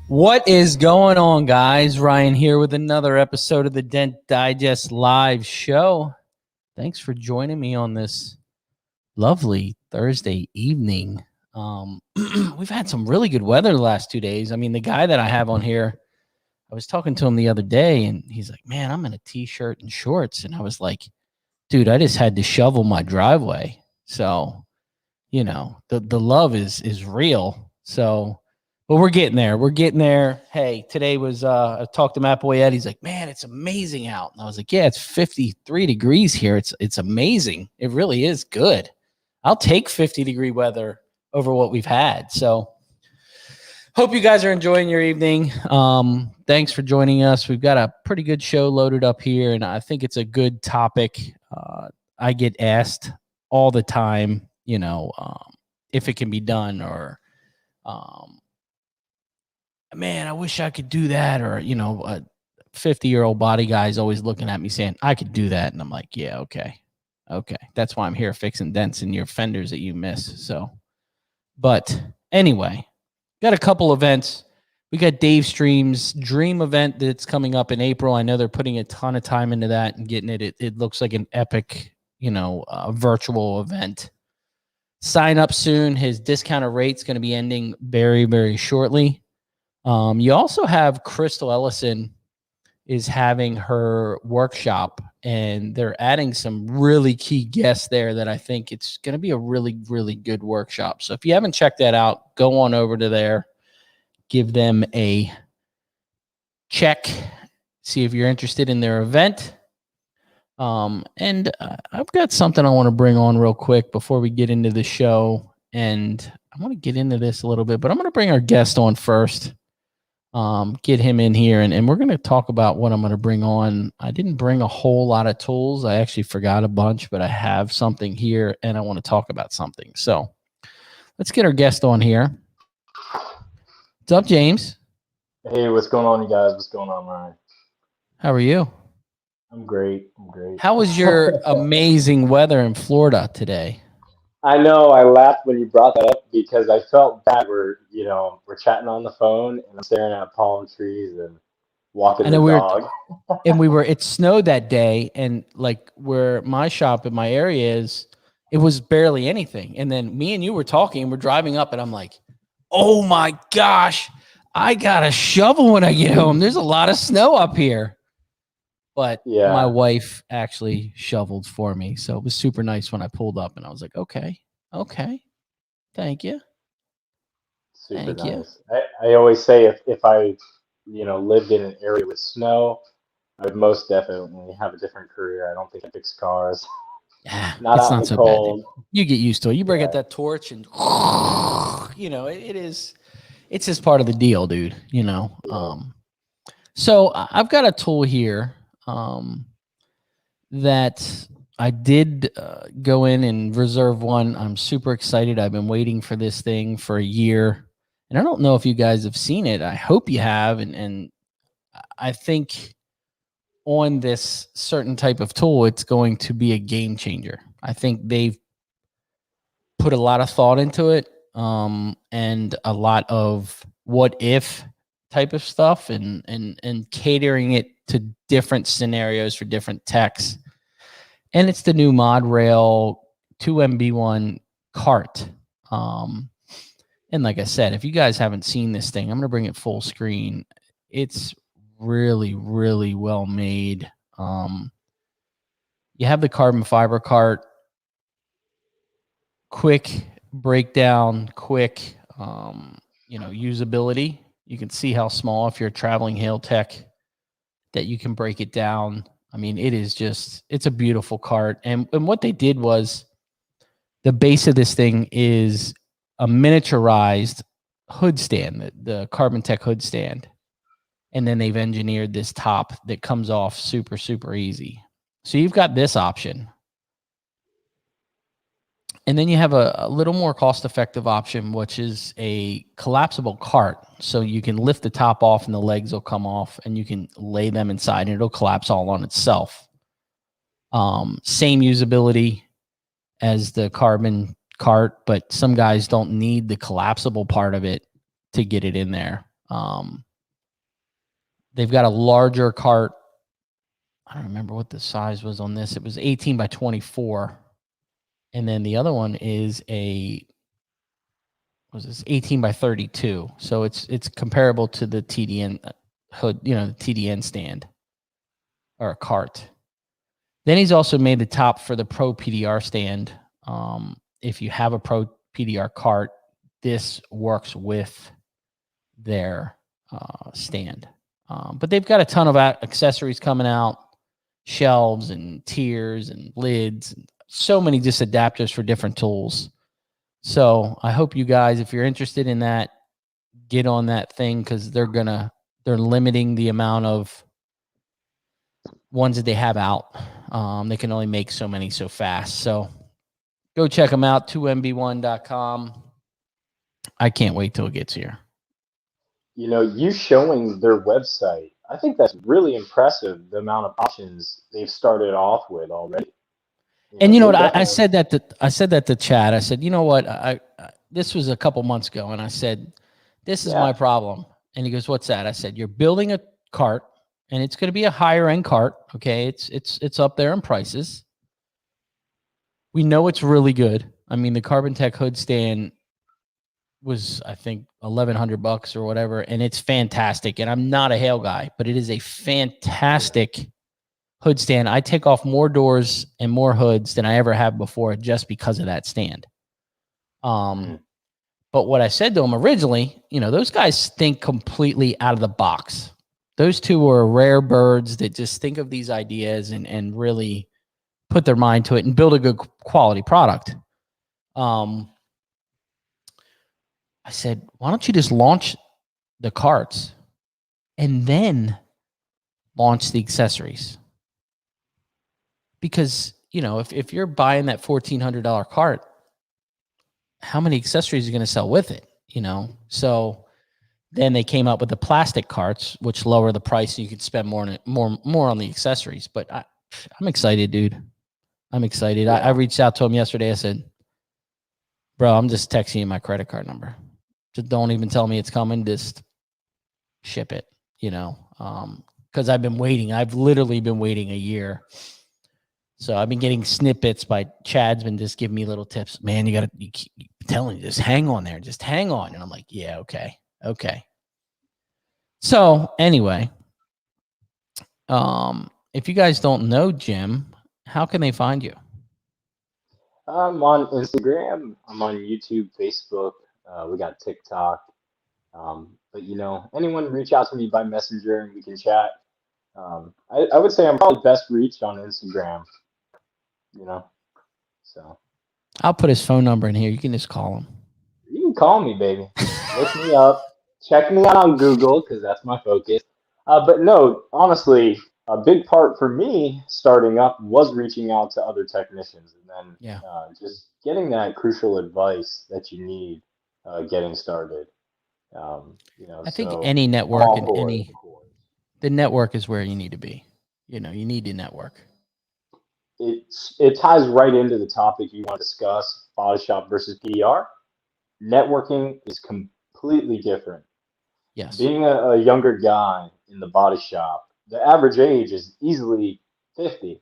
What is going on, guys? Ryan here with another episode of the Dent Digest Live Show. Thanks for joining me on this lovely Thursday evening. We've had some really good weather the last 2 days. I mean, the guy that I have on here, I was talking to him the other day, and he's like, man, I'm in a T-shirt and shorts. And I was like, dude, I just had to shovel my driveway. So, you know, the love is real. So, but we're getting there. We're getting there. Hey, today was, I talked to Matt Boyette. He's like, man, it's amazing out. And I was like, yeah, it's 53 degrees here. It's amazing. It really is good. I'll take 50-degree weather over what we've had. So hope you guys are enjoying your evening. Thanks for joining us. We've got a pretty good show loaded up here, and I think it's a good topic. I get asked all the time, you know, if it can be done, or man, I wish I could do that. Or, you know, a 50-year-old body guy is always looking at me saying, I could do that. And I'm like, yeah, okay. Okay. That's why I'm here fixing dents in your fenders that you miss. So, but anyway, got a couple events. We got Dave Stream's dream event that's coming up in April. I know they're putting a ton of time into that and getting it. It looks like an epic, you know, virtual event. Sign up soon. His discounted rate's going to be ending very, very shortly. You also have Crystal Ellison is having her workshop, and they're adding some really key guests there that I think it's going to be a really, really good workshop. So if you haven't checked that out, go on over to there, give them a check, see if you're interested in their event. And I've got something I want to bring on real quick before we get into the show. And I want to get into this a little bit, but I'm going to bring our guest on first. Get him in here, and we're going to talk about what I'm going to bring on. I didn't bring a whole lot of tools. I actually forgot a bunch, but I have something here, and I want to talk about something. So let's get our guest on here. What's up, James? Hey, what's going on, you guys? What's going on, Ryan? How are you? I'm great. I'm great. How was your amazing weather in Florida today? I know I laughed when you brought that up because I felt bad. We're chatting on the phone and I'm staring at palm trees and walking the dog. It snowed that day, and like where my shop in my area is, it was barely anything. And then me and you were talking, and we're driving up, and I'm like, oh my gosh, I got a shovel when I get home. There's a lot of snow up here. But yeah, my wife actually shoveled for me. So it was super nice when I pulled up, and I was like, okay, thank you. Super nice. I always say if I, lived in an area with snow, I would most definitely have a different career. I don't think I fix cars. Yeah, it's not so bad. You get used to it. You break out that torch, and you know it's just part of the deal, dude. You know. Yeah. So I've got a tool here that I did go in and reserve one. I'm super excited. I've been waiting for this thing for a year, and I don't know if you guys have seen it. I hope you have, and I think on this certain type of tool, it's going to be a game changer. I think they've put a lot of thought into it, and a lot of what if type of stuff, and catering it to different scenarios for different techs. And it's the new Mod Rail 2MB1 cart. And like I said, if you guys haven't seen this thing, I'm going to bring it full screen. It's really, really well made. You have the carbon fiber cart, quick breakdown, quick, usability. You can see how small, if you're a traveling hail tech, that you can break it down. I mean, it's a beautiful cart. And what they did was, the base of this thing is a miniaturized hood stand, the Carbon Tech hood stand. And then they've engineered this top that comes off super, super easy. So you've got this option. And then you have a little more cost-effective option, which is a collapsible cart. So you can lift the top off and the legs will come off, and you can lay them inside and it'll collapse all on itself. Same usability as the carbon cart, but some guys don't need the collapsible part of it to get it in there. They've got a larger cart. I don't remember what the size was on this. It was 18 by 24. And then the other one is was this 18 by 32. So it's comparable to the TDN hood, the TDN stand or a cart. Then he's also made the top for the Pro PDR stand. If you have a Pro PDR cart, this works with their stand. But they've got a ton of accessories coming out, shelves and tiers and lids, and so many just adapters for different tools. So I hope you guys, if you're interested in that, get on that thing, because they're limiting the amount of ones that they have out. They can only make so many so fast. So go check them out, 2mb1.com. I can't wait till it gets here. You showing their website, I think that's really impressive, the amount of options they've started off with already. And you know what? I said that to Chad. I said, you know what? I this was a couple months ago, and I said, this is my problem. And he goes, what's that? I said, you're building a cart, and it's going to be a higher end cart. Okay, it's up there in prices. We know it's really good. I mean, the Carbon Tech hood stand was, I think, $1,100 or whatever, and it's fantastic. And I'm not a hail guy, but it is a fantastic hood stand. I take off more doors and more hoods than I ever have before, just because of that stand. But what I said to him originally, those guys think completely out of the box. Those two are rare birds that just think of these ideas and really put their mind to it and build a good quality product. I said, why don't you just launch the carts and then launch the accessories? Because, if you're buying that $1,400 cart, how many accessories are you going to sell with it? So then they came up with the plastic carts, which lower the price, and you could spend more on the accessories. But I'm excited, dude. I'm excited. Yeah. I reached out to him yesterday. I said, bro, I'm just texting you my credit card number. Just don't even tell me it's coming. Just ship it, because I've been waiting. I've literally been waiting a year. So I've been getting snippets by Chad's been just giving me little tips. Man, you keep telling you, just hang on there. Just hang on. And I'm like, yeah, okay. So anyway, if you guys don't know Jim, how can they find you? I'm on Instagram. I'm on YouTube, Facebook. We got TikTok. But anyone reach out to me by Messenger and we can chat. I would say I'm probably best reached on Instagram. So I'll put his phone number in here. You can just call him. You can call me, baby. Look me up. Check me out on Google, because that's my focus. But no, honestly, a big part for me starting up was reaching out to other technicians, and then just getting that crucial advice that you need getting started. I think any network and the network is where you need to be. You need to network. It ties right into the topic you want to discuss: body shop versus PDR. Networking is completely different. Yes. Being a younger guy in the body shop, the average age is easily 50.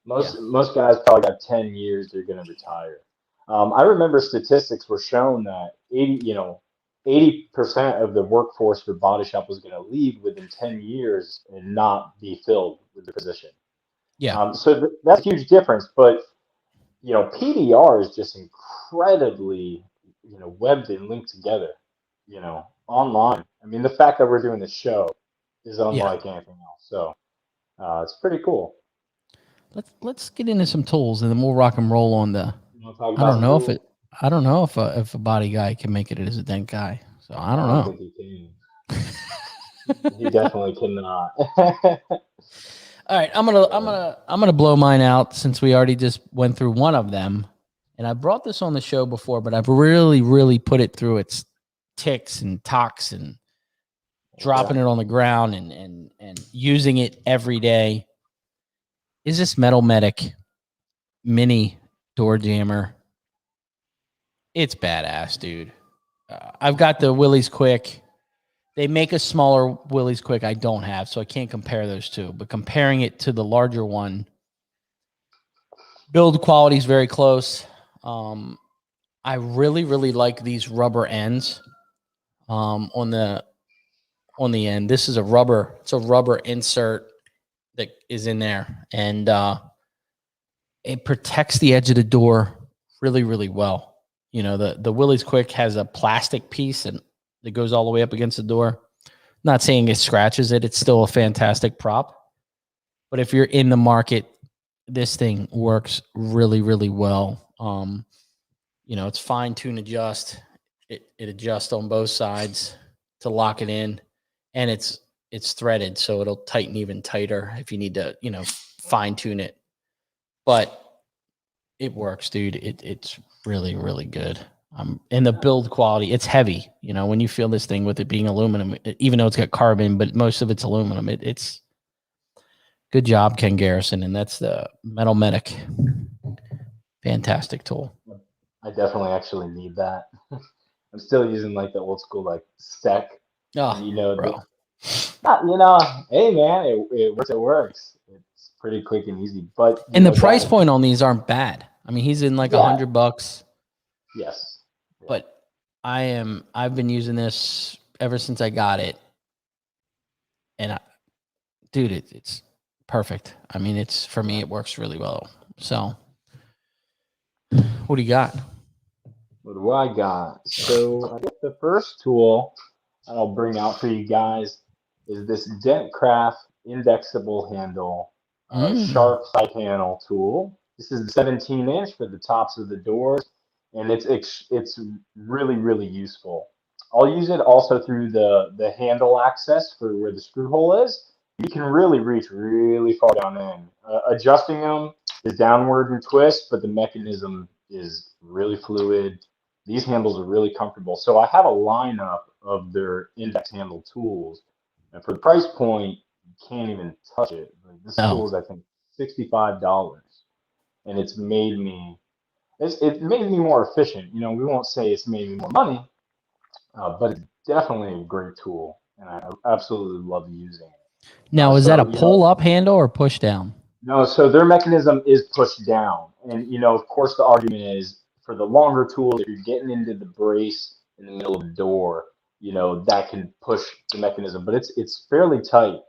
Most guys probably got 10 years they're going to retire. I remember statistics were shown that 80% of the workforce for body shop was going to leave within 10 years and not be filled with the position. Yeah. So that's a huge difference. But PDR is just incredibly webbed and linked together. Online. I mean, the fact that we're doing this show is unlike anything else. So it's pretty cool. Let's get into some tools, and then we'll rock and roll on the. I don't know if a body guy can make it as a dent guy. So I don't know. Think he can. He definitely cannot. All right, I'm gonna blow mine out, since we already just went through one of them, and I brought this on the show before, but I've really put it through its ticks and tocks and dropping it on the ground and using it every day. Is this Metal Medic mini door jammer? It's badass, dude. I've got the Willys Quick. They make a smaller Willys Quick I don't have, so I can't compare those two. But comparing it to the larger one, build quality is very close. I really, really like these rubber ends on the end. This is a rubber. It's a rubber insert that is in there, and it protects the edge of the door really, really well. You know, the Willys Quick has a plastic piece and that goes all the way up against the door. Not saying it scratches it. It's still a fantastic prop. But if you're in the market, this thing works really, really well. You know, it's fine tune adjust. It adjusts on both sides to lock it in, and it's threaded, so it'll tighten even tighter if you need to, you know, fine tune it. But it works, dude. It's really, really good. And the build quality, it's heavy. You know, when you feel this thing with it being aluminum, even though it's got carbon, but most of it's aluminum. It's good job, Ken Garrison, and that's the Metal Medic. Fantastic tool. I definitely actually need that. I'm still using like the old school like Sec. Oh, and, you know, bro. you know, hey man, it works. It works. It's pretty quick and easy. But and the price point on these aren't bad. I mean, he's in like $100. Yes. But I've been using this ever since I got it, and dude, it's perfect. I mean, it's for me, it works really well. So, what do you got? What do I got? So I guess the first tool I'll bring out for you guys is this DentCraft indexable handle sharp side panel tool. This is the 17-inch for the tops of the doors, and it's really, really useful. I'll use it also through the handle access for where the screw hole is. You can really reach really far down in. Adjusting them is downward and twist, but the mechanism is really fluid. These handles are really comfortable. So I have a lineup of their index handle tools. And for the price point, you can't even touch it. Like, this tool is, I think, $65. And it made me more efficient. You know, we won't say it's made me more money, but it's definitely a great tool. And I absolutely love using it. Now, is that a pull-up handle or push-down? No, so their mechanism is pushed down. And, you know, of course, the argument is for the longer tools, if you're getting into the brace in the middle of the door, you know, that can push the mechanism. But it's fairly tight,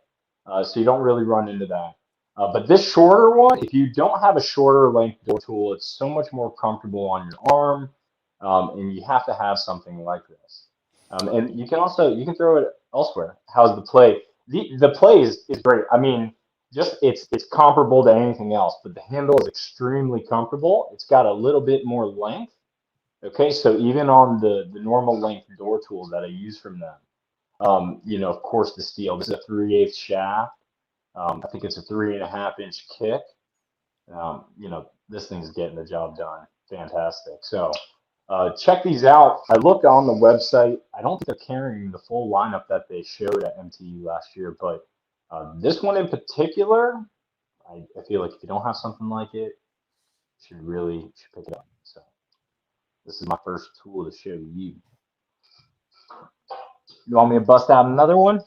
so you don't really run into that. But this shorter one, if you don't have a shorter length door tool, it's so much more comfortable on your arm, and you have to have something like this. And you can throw it elsewhere. How's the play? The play is great. I mean, just it's comparable to anything else, but the handle is extremely comfortable. It's got a little bit more length. Okay, so even on the normal length door tools that I use from them, you know, of course, the steel. This is a 3/8 shaft. I think it's a 3.5-inch kick. You know, this thing's getting the job done. Fantastic. So check these out. I looked on the website. I don't think they're carrying the full lineup that they showed at MTU last year, but this one in particular, I feel like if you don't have something like it, you should pick it up. So this is my first tool to show you. You want me to bust out another one?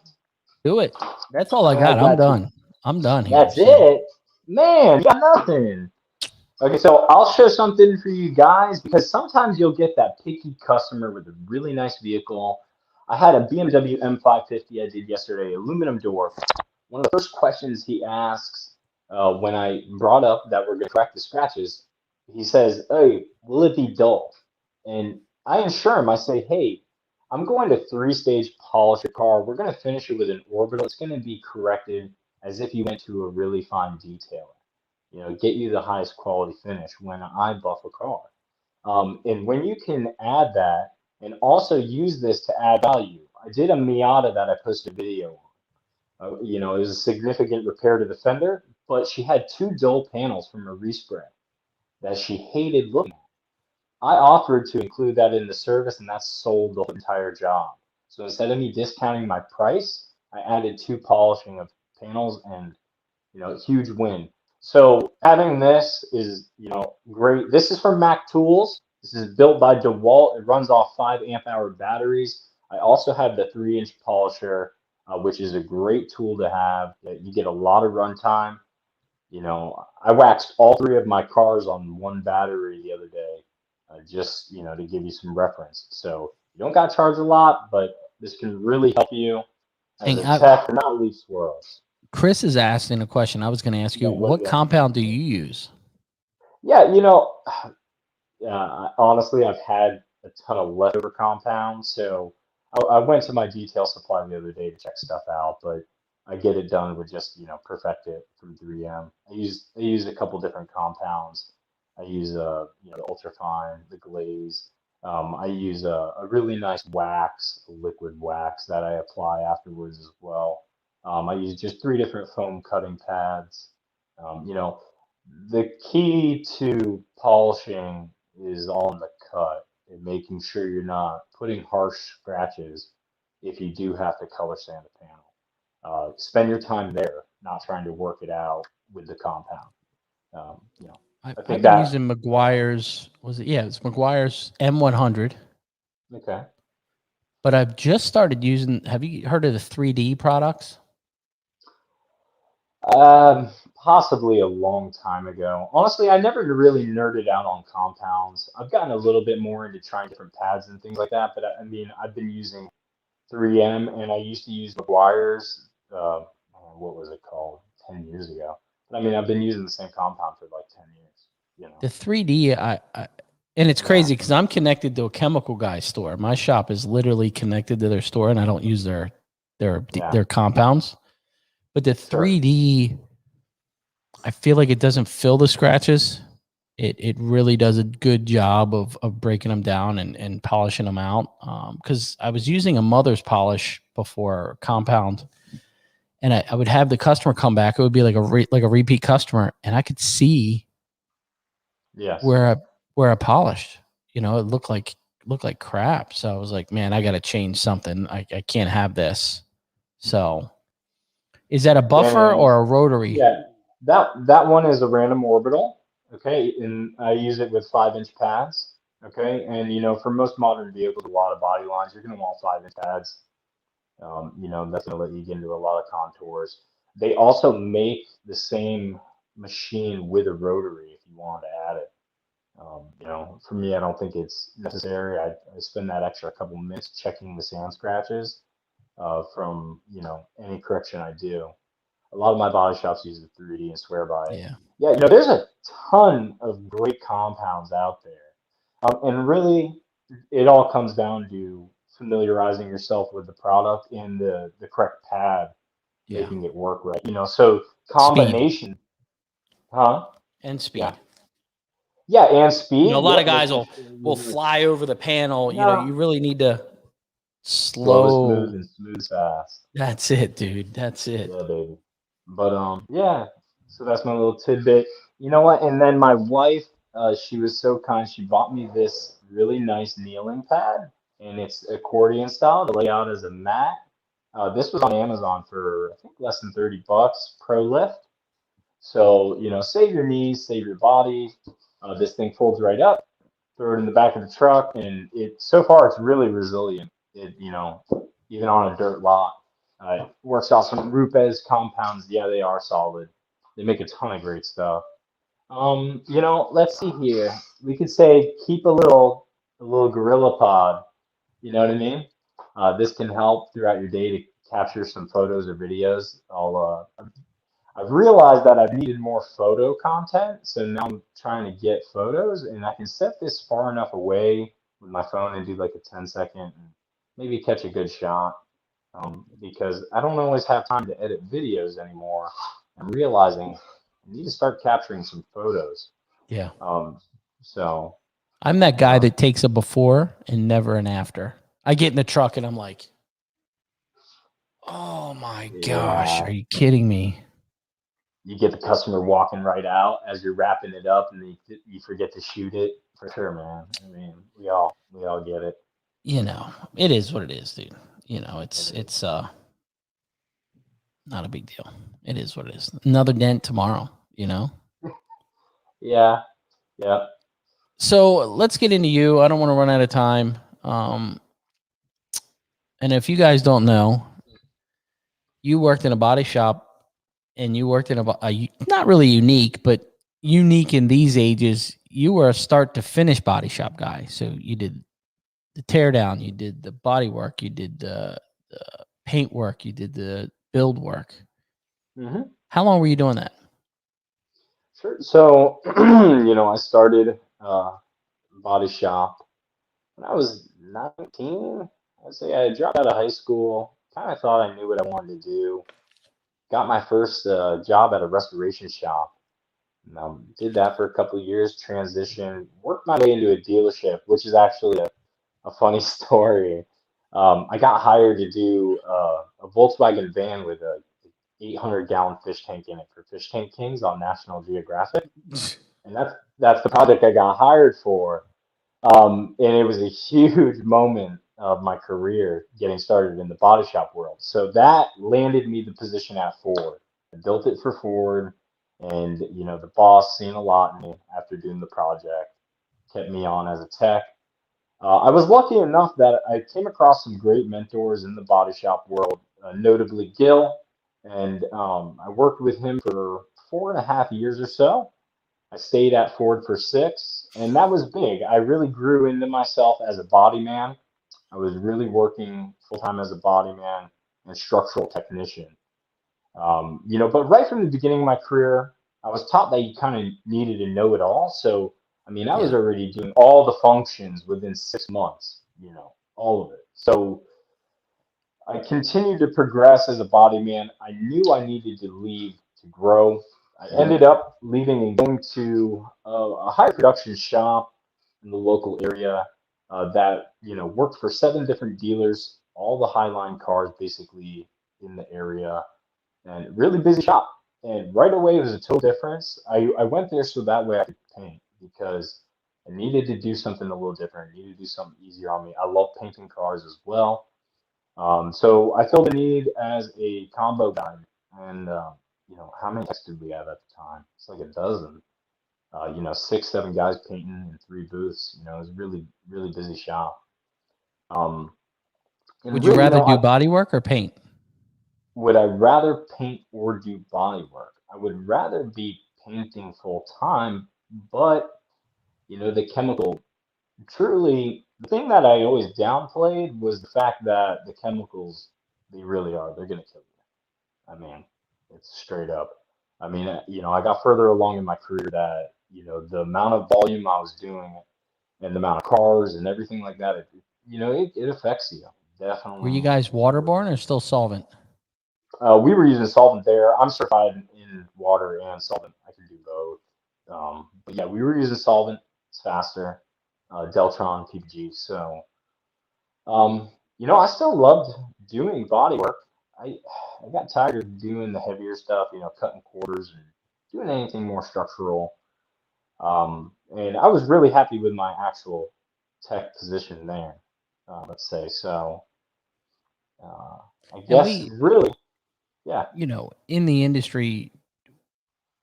Do it. That's all I got. I'm done. I'm done here. That's it? Man, you got nothing. Okay, so I'll show something for you guys because sometimes you'll get that picky customer with a really nice vehicle. I had a BMW M550 I did yesterday, aluminum door. One of the first questions he asks when I brought up that we're going to correct the scratches, he says, "Hey, will it be dull?" And I assure him, I say, "Hey, I'm going to 3-stage polish your car. We're going to finish it with an orbital. It's going to be corrected as if you went to a really fine detailer. You know, get you the highest quality finish when I buff a car." And when you can add that and also use this to add value, I did a Miata that I posted a video on. You know, it was a significant repair to the fender, but she had 2 dull panels from a respray that she hated looking at. I offered to include that in the service, and that sold the entire job. So instead of me discounting my price, I added 2 polishing of panels, and, you know, huge win. So having this is, you know, great. This is from Mac Tools. This is built by DeWalt. It runs off 5 amp-hour batteries. I also have the 3-inch polisher, which is a great tool to have. You get a lot of runtime. You know, I waxed all 3 of my cars on one battery the other day, just, you know, to give you some reference. So you don't got to charge a lot, but this can really help you as And a tech to not leave swirls. Chris is asking a question. I was going to ask you, Yeah, what compound do you use? yeah, you know, honestly, I've had a ton of leftover compounds, so I went to my detail supply the other day to check stuff out, but I get it done with just, you know, Perfect It from 3M. I use a couple different compounds. I use you know, the ultrafine, the glaze. I use a really nice wax, a liquid wax that I apply afterwards as well. I use just 3 different foam cutting pads. You know, the key to polishing is all in the cut and making sure you're not putting harsh scratches if you do have to color sand the panel. Spend your time there, not trying to work it out with the compound. You know, I think I've been that, using McGuire's, was it? Yeah, it's McGuire's M100. okay. But I've just started using, have you heard of the 3D products? Possibly a long time ago. Honestly, I never really nerded out on compounds. I've gotten a little bit more into trying different pads and things like that, but I mean, I've been using 3M, and I used to use McGuire's. What was it called? 10 years ago. But I mean, I've been using the same compound for like 10 years. You know. The 3D, and it's Yeah. crazy because I'm connected to a chemical guy's store. My shop is literally connected to their store, and I don't use Yeah. their compounds. But the Sure. 3D, I feel like it doesn't fill the scratches. It really does a good job of breaking them down and polishing them out. Because I was using a mother's polish before compound, and I would have the customer come back. It would be like a repeat customer, and I could see Yes. where I polished. You know, it looked like crap. So I was like, man, I got to change something. I can't have this. So is that a buffer And or a rotary? yeah, that one is a random orbital. Okay, and I use it with 5-inch pads. Okay, and you know, for most modern vehicles, a lot of body lines, you're going to want 5-inch pads. You know, that's going to let you get into a lot of contours. They also make the same machine with a rotary if you want to add it. You know, for me, I don't think it's necessary. I spend that extra couple minutes checking the sand scratches from, you know, any correction I do. A lot of my body shops use the 3D and swear by it. Yeah. Yeah, you know, there's a ton of great compounds out there. And really, it all comes down to familiarizing yourself with the product and the correct pad, Yeah. making it work right. You know, so Speed combination, huh? and Yeah. speed. Yeah, and You know, a speed. lot of Yep, guys making will sure will you're fly over the panel. You know, no you really need to slow is smooth slow. and smooth is fast. That's it, dude. That's it. Yeah, baby. But yeah. So that's my little tidbit. You know what? And then my wife, she was so kind. She bought me this really nice kneeling pad, and it's accordion style to lay out as a mat. This was on Amazon for I think less than $30, Pro Lift. So you know, save your knees, save your body. This thing folds right up. Throw it in the back of the truck, and it so far it's really resilient. It, you know, even on a dirt lot. Works off some Rupes compounds. Yeah, they are solid. They make a ton of great stuff. You know, let's see here. We could say keep a little gorilla pod. You know what I mean? This can help throughout your day to capture some photos or videos. I've realized that I've needed more photo content, so now I'm trying to get photos, and I can set this far enough away with my phone and do like a 10-second and maybe catch a good shot. Because I don't always have time to edit videos anymore. I'm realizing I need to start capturing some photos. Yeah. Um, so, I'm that guy um, that takes a before and never an after. I get in the truck and I'm like, oh my gosh, yeah, are you kidding me? you get the customer walking right out as you're wrapping it up, and you forget to shoot it. For sure, man. I mean, we all get it. You know, it is what it is, dude. You know, It is. it's not a big deal. It is what it is. Another dent tomorrow, you know? Yeah, yeah. So let's get into you. I don't want to run out of time. And if you guys don't know, you worked in a body shop, and you worked in a not really unique, but unique in these ages. You were a start to finish body shop guy. So you did the tear down, you did the body work, you did the paint work, you did the build work. Mm-hmm. How long were you doing that? Sure. So, I started body shop when I was 19. I'd say I dropped out of high school. Kind of thought I knew what I wanted to do. Got my first job at a restoration shop. Did that for a couple of years, transitioned, worked my way into a dealership, which is actually a funny story. I got hired to do a Volkswagen van with a 800-gallon fish tank in it for Fish Tank Kings on National Geographic, and that's the project I got hired for. And it was a huge moment of my career getting started in the body shop world. So that landed me the position at Ford. I built it for Ford, and the boss seen a lot in me after doing the project, kept me on as a tech. I was lucky enough that I came across some great mentors in the body shop world, notably Gil, and I worked with him for 4.5 years or so. I stayed at Ford for 6, and that was big. I really grew into myself as a body man. I was really working full time as a body man and structural technician. But right from the beginning of my career, I was taught that you kind of needed to know it all. So, I was Yeah. already doing all the functions within 6 months, all of it. So I continued to progress as a body man. I knew I needed to leave to grow. I ended up leaving and going to a high production shop in the local area that worked for 7 different dealers, all the Highline cars basically in the area, and really busy shop. And right away, it was a total difference. I went there so that way I could paint because I needed to do something a little different. I needed to do something easier on me. I love painting cars as well. So I filled the need as a combo guy. And, how many techs did we have at the time? It's like a dozen. 6, 7 guys painting in 3 booths. It was really, really busy shop. Um, and Would you really, rather do body work or paint? would I rather paint or do body work? I would rather be painting full time, but the chemical, truly, the thing that I always downplayed was the fact that the chemicals, they really are, they're gonna kill you. I mean, it's straight up. I got further along in my career that, the amount of volume I was doing and the amount of cars and everything like that, it affects you. Were you Definitely. guys waterborne or still solvent? We were using solvent there. I'm certified in water and solvent. I can do both. But yeah, we were using solvent. It's faster. Deltron, PPG. So, I still loved doing body work. I got tired of doing the heavier stuff, cutting quarters and doing anything more structural. And I was really happy with my actual tech position there, let's say. So, I And guess we, really, yeah. in the industry,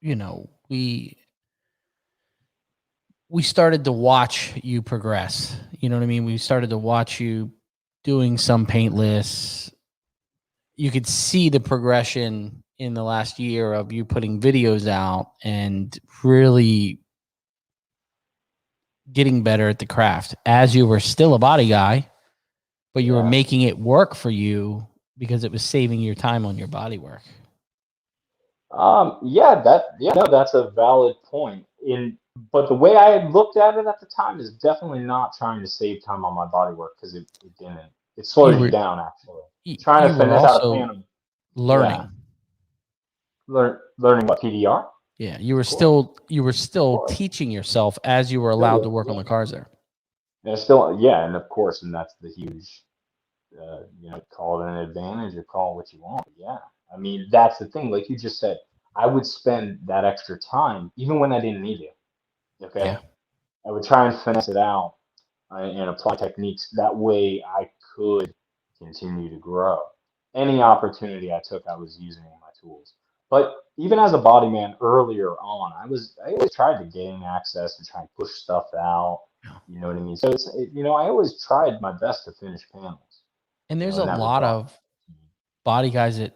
we started to watch you progress. You know what I mean? We started to watch you doing some paintless. You could see the progression in the last year of you putting videos out and really getting better at the craft as you were still a body guy, but you were Yeah. making it work for you because it was saving your time on your body work. No, that's a valid point. But the way I had looked at it at the time is definitely not trying to save time on my body work because it didn't. It You slows you were down actually. Trying you to were finesse out a also pan, yeah, learning. learning what PDR, Yeah, of course, you were of still course. teaching yourself as you were allowed to Still, work on yeah, the cars there. and still, yeah, and of course, and that's the huge, call it an advantage or call it what you want. Yeah, that's the thing. Like you just said, I would spend that extra time even when I didn't need it. Yeah. Okay, I would try and finesse it out and apply techniques. That way I could continue to grow. Any opportunity I took, I was using my tools. But even as a body man earlier on, I always tried to gain access and try and push stuff out. You know what I mean? So I always tried my best to finish panels. And there's in a that lot regard. of body guys that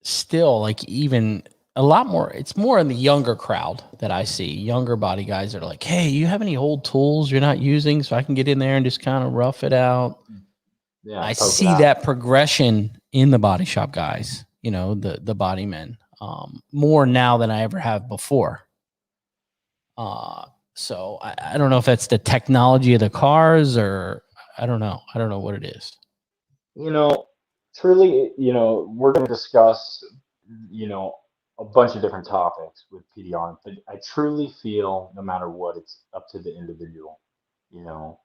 still like even a lot more. It's more in the younger crowd that I see. Younger body guys that are like, hey, you have any old tools you're not using so I can get in there and just kind of rough it out? Yeah, I poke it see out. that progression in the body shop guys, the body men, more now than I ever have before. So I don't know if that's the technology of the cars or I don't know. I don't know what it is. Truly, we're going to discuss, a bunch of different topics with PDR, but I truly feel no matter what, it's up to the individual, you know,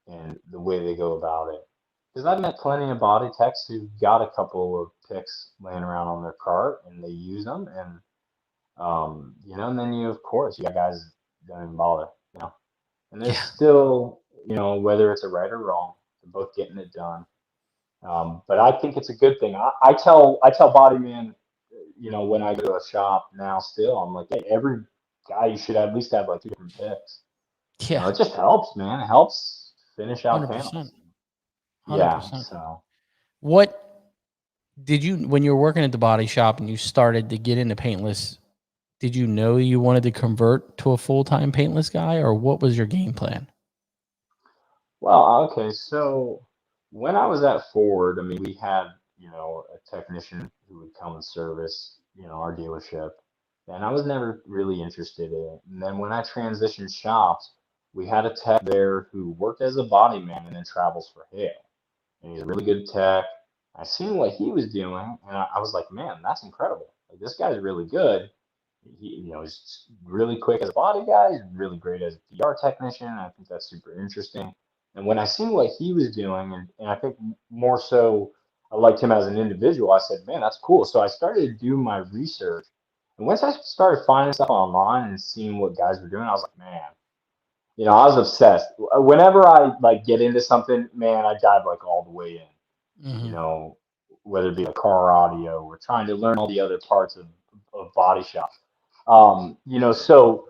and the way they go about it. Because I've met plenty of body techs who got a couple of picks laying around on their cart and they use them, and and then of course, you got guys that don't even bother, and there's Yeah. still, whether it's a right or wrong, they're both getting it done. But I think it's a good thing. I tell body man, when I go to a shop now, still, I'm like, hey, every guy you should at least have like two different picks. Yeah. It just helps, man. It helps finish out 100%. panels. Yeah. 100%. So What did you, when you were working at the body shop and you started to get into paintless, did you know you wanted to convert to a full-time paintless guy or what was your game plan? well, okay. So when I was at Ford, I mean, we had a technician who would come and service our dealership, and I was never really interested in it. And then when I transitioned shops, we had a tech there who worked as a body man and then travels for Hale. And he's a really good tech. I seen what he was doing, and I was like, man, that's incredible. Like this guy's really good. He's really quick as a body guy. He's really great as a PR technician. I think that's super interesting. And when I seen what he was doing, and I think more so, I liked him as an individual. I said, man, that's cool. So I started to do my research, and once I started finding stuff online and seeing what guys were doing, I was like, man, I was obsessed. Whenever I like get into something, man, I dive like all the way in. Mm-hmm. Whether it be a car audio or trying to learn all the other parts of body shop. So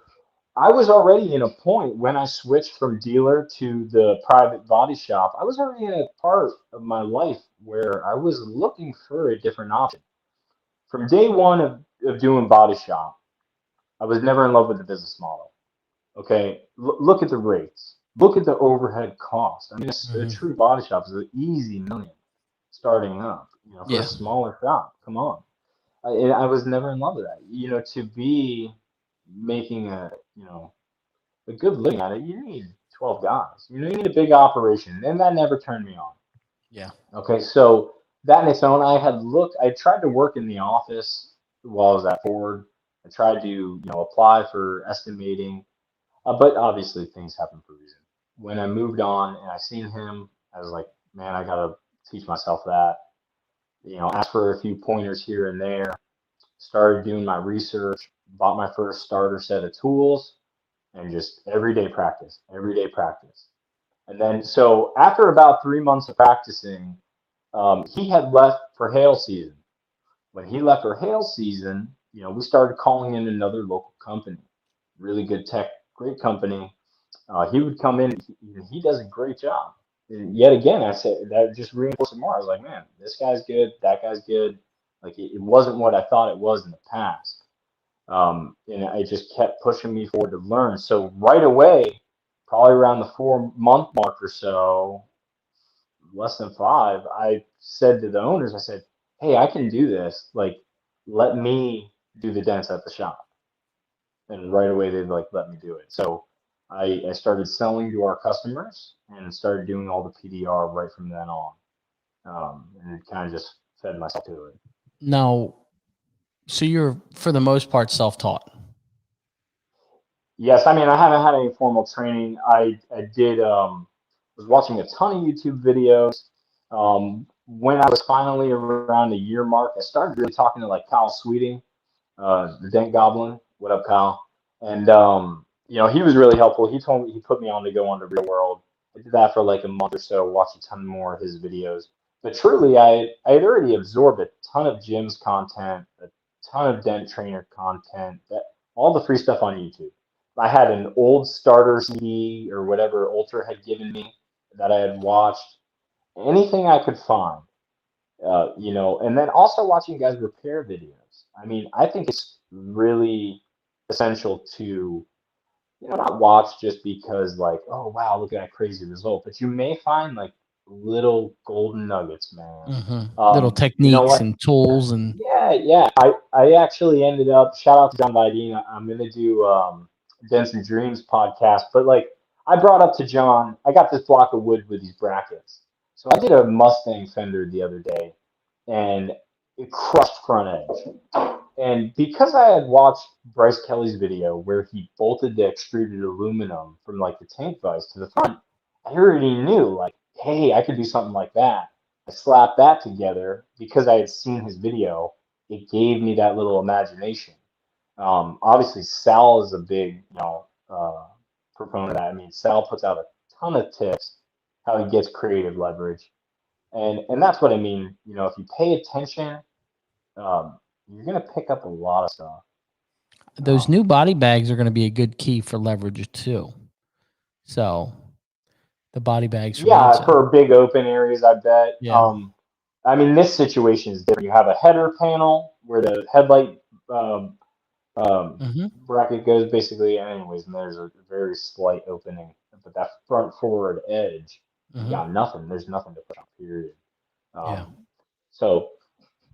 I was already in a point when I switched from dealer to the private body shop. I was already in a part of my life where I was looking for a different option. From day one of doing body shop, I was never in love with the business model. Okay, look at the rates. Look at the overhead cost. I mean, a Mm-hmm. true body shop is an easy million starting up. For a Yeah. smaller shop. Come on. I was never in love with that. To be making a good living at it, you need 12 guys. You need a big operation, and that never turned me on. Yeah. Okay, so that in its own, I tried to work in the office while I was at Ford. I tried to, apply for estimating, but obviously things happen for a reason. When I moved on and I seen him, I was like, man, I gotta teach myself that. Ask for a few pointers here and there. Started doing my research, bought my first starter set of tools, and just everyday practice, everyday practice. And then, so after about 3 months of practicing, he had left for hail season. When he left for hail season, we started calling in another local company, really good tech, great company. He would come in, he does a great job. And yet again, I said that just reinforced it more. I was like, man, this guy's good, that guy's good. Like it wasn't what I thought it was in the past. And it just kept pushing me forward to learn. So right away, probably around the 4 month mark or so, less than five, I said to the owners, I said, hey, I can do this. Like, let me do the dents at the shop. And right away, they'd like let me do it. So I started selling to our customers and started doing all the PDR right from then on. And it kind of just fed myself to it. Now, so you're for the most part self-taught. Yes, I mean I haven't had any formal training. I did was watching a ton of YouTube videos. When I was finally around the year mark, I started really talking to like Kyle Sweeting, the Dent Goblin. What up, Kyle? And he was really helpful. He put me on to go on to Real World. I did that for like a month or so, watched a ton more of his videos. But truly, I had already absorbed a ton of Jim's content, a ton of Dent Trainer content, all the free stuff on YouTube. I had an old starter CD or whatever Ultra had given me that I had watched. anything I could find, and then also watching guys repair videos. I mean, I think it's really essential to, not watch just because like, oh wow, look at that crazy result, but you may find like little golden nuggets, man. Little You know techniques what? and tools and Yeah. I actually ended up, shout out to John Vidine. I'm gonna do Dents and Dreams podcast, but like I brought up to John, I got this block of wood with these brackets. So I did a Mustang fender the other day, and it crushed front edge. And because I had watched Bryce Kelly's video where he bolted the extruded aluminum from like the tank vise to the front, I already knew like, hey, I could do something like that. I slapped that together because I had seen his video. It gave me that little imagination. Obviously, Sal is a big, proponent of that. I mean, Sal puts out a ton of tips how he gets creative leverage, and that's what I mean. If you pay attention, you're gonna pick up a lot of stuff. those new body bags are going to be a good key for leverage too. So the body bags from Yeah, Ansa. for big open areas, I bet. Yeah. I mean, this situation is different. You have a header panel where the headlight bracket goes basically anyways, and there's a very slight opening. But that front forward edge, you got nothing. There's nothing to put on, period. Yeah. So,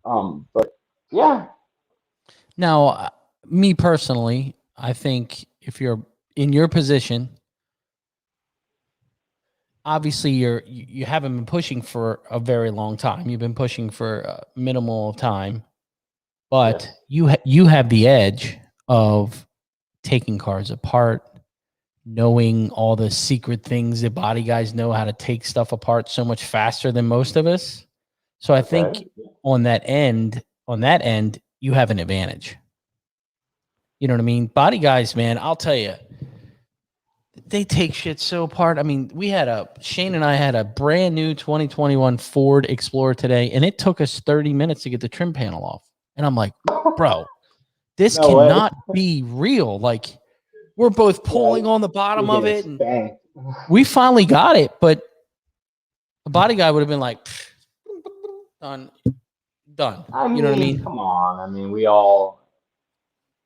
but yeah. Now, me personally, I think if you're in your position, obviously you haven't been pushing for a very long time. You've been pushing for a minimal time, but Yes. you have the edge of taking cars apart, knowing all the secret things that body guys know how to take stuff apart so much faster than most of us. So I think on that end, you have an advantage. You know what I mean? Body guys, man, I'll tell you, they take shit so apart. I mean, Shane and I had a brand new 2021 Ford Explorer today, and it took us 30 minutes to get the trim panel off. And I'm like, bro, this No cannot way. be real. Like, we're both pulling on the bottom of it, and Spanked. we finally got it. But a body guy would have been like, done. I mean, You know what I mean? come on. I mean, we all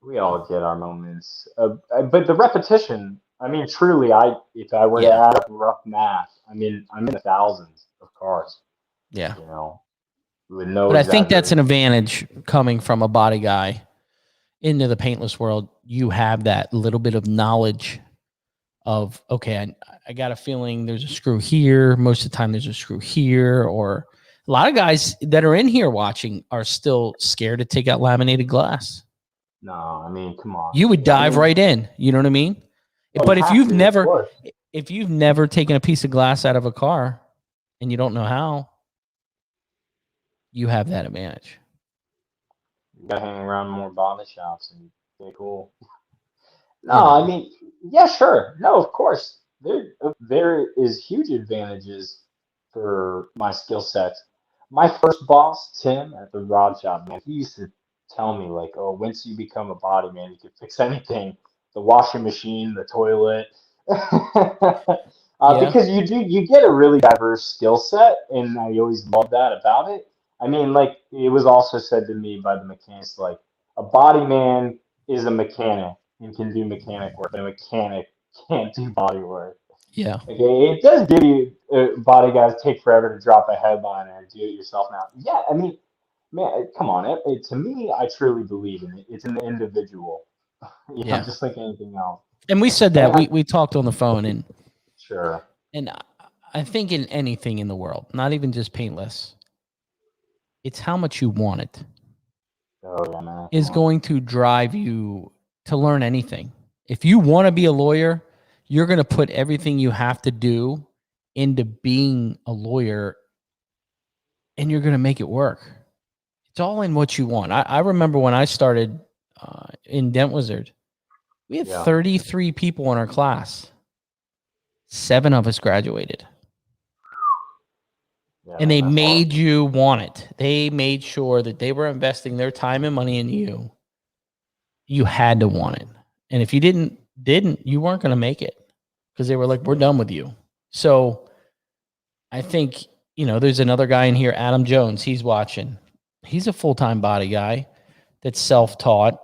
get our moments. But the repetition, I mean, truly, if I were to add up rough math, I mean, I'm in the thousands of cars. Yeah. With no But I think that's an exaggeration. advantage coming from a body guy into the paintless world. You have that little bit of knowledge of, okay, I got a feeling there's a screw here. Most of the time there's a screw here. Or a lot of guys that are in here watching are still scared to take out laminated glass. No, I mean, come on. You would dive right in. You know what I mean? Well, But you if have to, of course. you've never taken a piece of glass out of a car and you don't know how, you have that advantage. You gotta hang around more body shops and be cool. No, I mean, yeah, sure. No, of course. There is huge advantages for my skill sets. My first boss, Tim, at the rod shop, man, he used to tell me like, oh, once you become a body man, you can fix anything. The washing machine, the toilet. Because you get a really diverse skill set, and I always love that about it. I mean, like it was also said to me by the mechanics, like a body man is a mechanic and can do mechanic work, but a mechanic can't do body work. Yeah. Okay, it does give you body guys take forever to drop a headliner and do it yourself now. Yeah, I mean, man, come on. To me, I truly believe in it. It's an individual. Just like anything else. And we said that we talked on the phone, and sure. And I think in anything in the world, not even just paintless, it's how much you want it. Oh, yeah, man. Is going to drive you to learn anything. If you want to be a lawyer, you're going to put everything you have to do into being a lawyer, and you're going to make it work. It's all in what you want. I remember when I started in Dent Wizard, we had 33 people in our class. 7 of us graduated. And they made you want it. They made sure that they were investing their time and money in you. You had to want it. And if you didn't, you weren't going to make it, because they were like, we're done with you. So I think you know, there's another guy in here, Adam Jones. He's watching. He's a full-time body guy that's self-taught,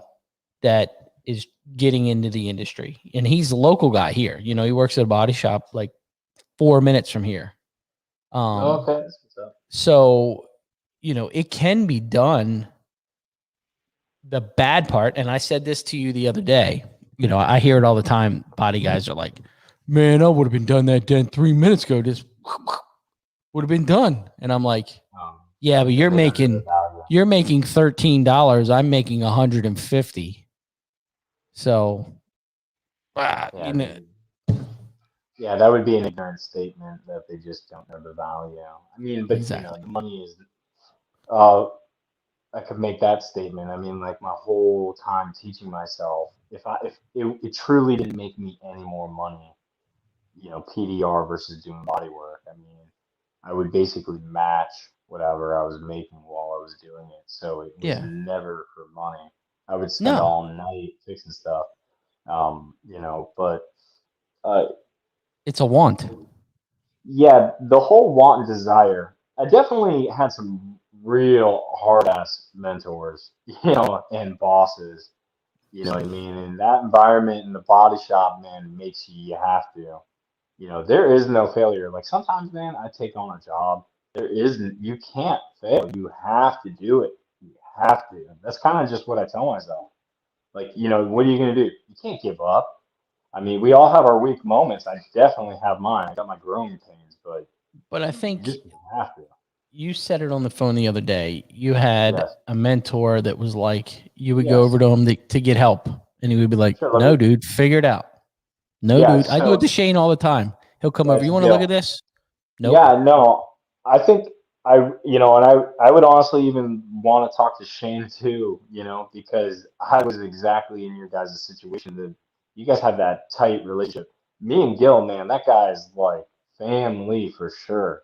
that is getting into the industry. And he's a local guy here. You know, he works at a body shop like 4 minutes from here. Okay, that's what's up. So, you know, it can be done. The bad part, and I said this to you the other day, you know, I hear it all the time. Body guys are like, man, I would have been done that dent 3 minutes ago. Just would have been done. And I'm like, yeah, but you're making $13. I'm making 150. So, Yeah, you know, yeah, that would be an ignorant statement that they just don't know the value. I mean, but exactly. the money is. Uh, I could make that statement. I mean, like my whole time teaching myself, if it truly didn't make me any more money, PDR versus doing body work. I mean, I would basically match whatever I was making while I was doing it. So it was Yeah. never for money. I would spend No. all night fixing stuff. But uh, It's a want. yeah, the whole want and desire. I definitely had some real hard ass mentors, and bosses. You know what I mean? And that environment in the body shop, man, makes you have to. There is no failure. Like sometimes, man, I take on a job. You can't fail. You have to do it. You have to. That's kind of just what I tell myself. Like, what are you going to do? You can't give up. I mean, we all have our weak moments. I definitely have mine. I got my growing pains, but But I you think just have to. you said it on the phone the other day. You had Yes. a mentor that was like, you would go Yes. over to him to get help. And he would be like, Sure. no, dude, figure it out. No, Yeah. dude. I do it to So Shane all the time. He'll come over. that's You want to look at Gil. this? Nope. Yeah. No, I think and I would honestly even want to talk to Shane too, because I was exactly in your guys' situation. That you guys have that tight relationship. Me and Gil, man, that guy's like family for sure.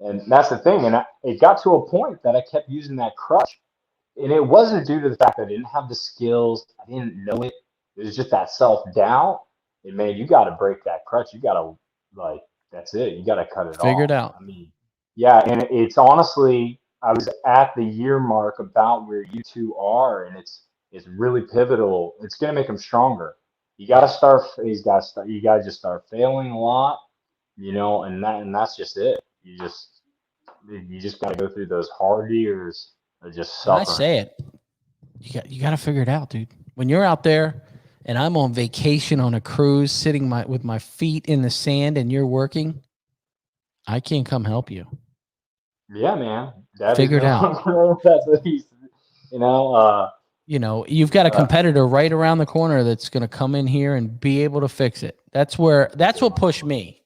And that's the thing. And it got to a point that I kept using that crutch. And it wasn't due to the fact that I didn't have the skills, I didn't know it. It was just that self doubt. And man, you got to break that crutch. You got to, like, that's it. You got to cut it Figure it off. out. I mean, yeah. And it's honestly, I was at the year mark about where you two are, and it's really pivotal. It's going to make them stronger. You got to start, you got to just start failing a lot, and that's just it. You just got to go through those hard years of just And I suffering. say it. You got to figure it out, dude. When you're out there and I'm on vacation on a cruise, sitting with my feet in the sand, and you're working, I can't come help you. Yeah, man. That Figure is it out. that's what he's, You've got a competitor right around the corner that's going to come in here and be able to fix it. That's what pushed me.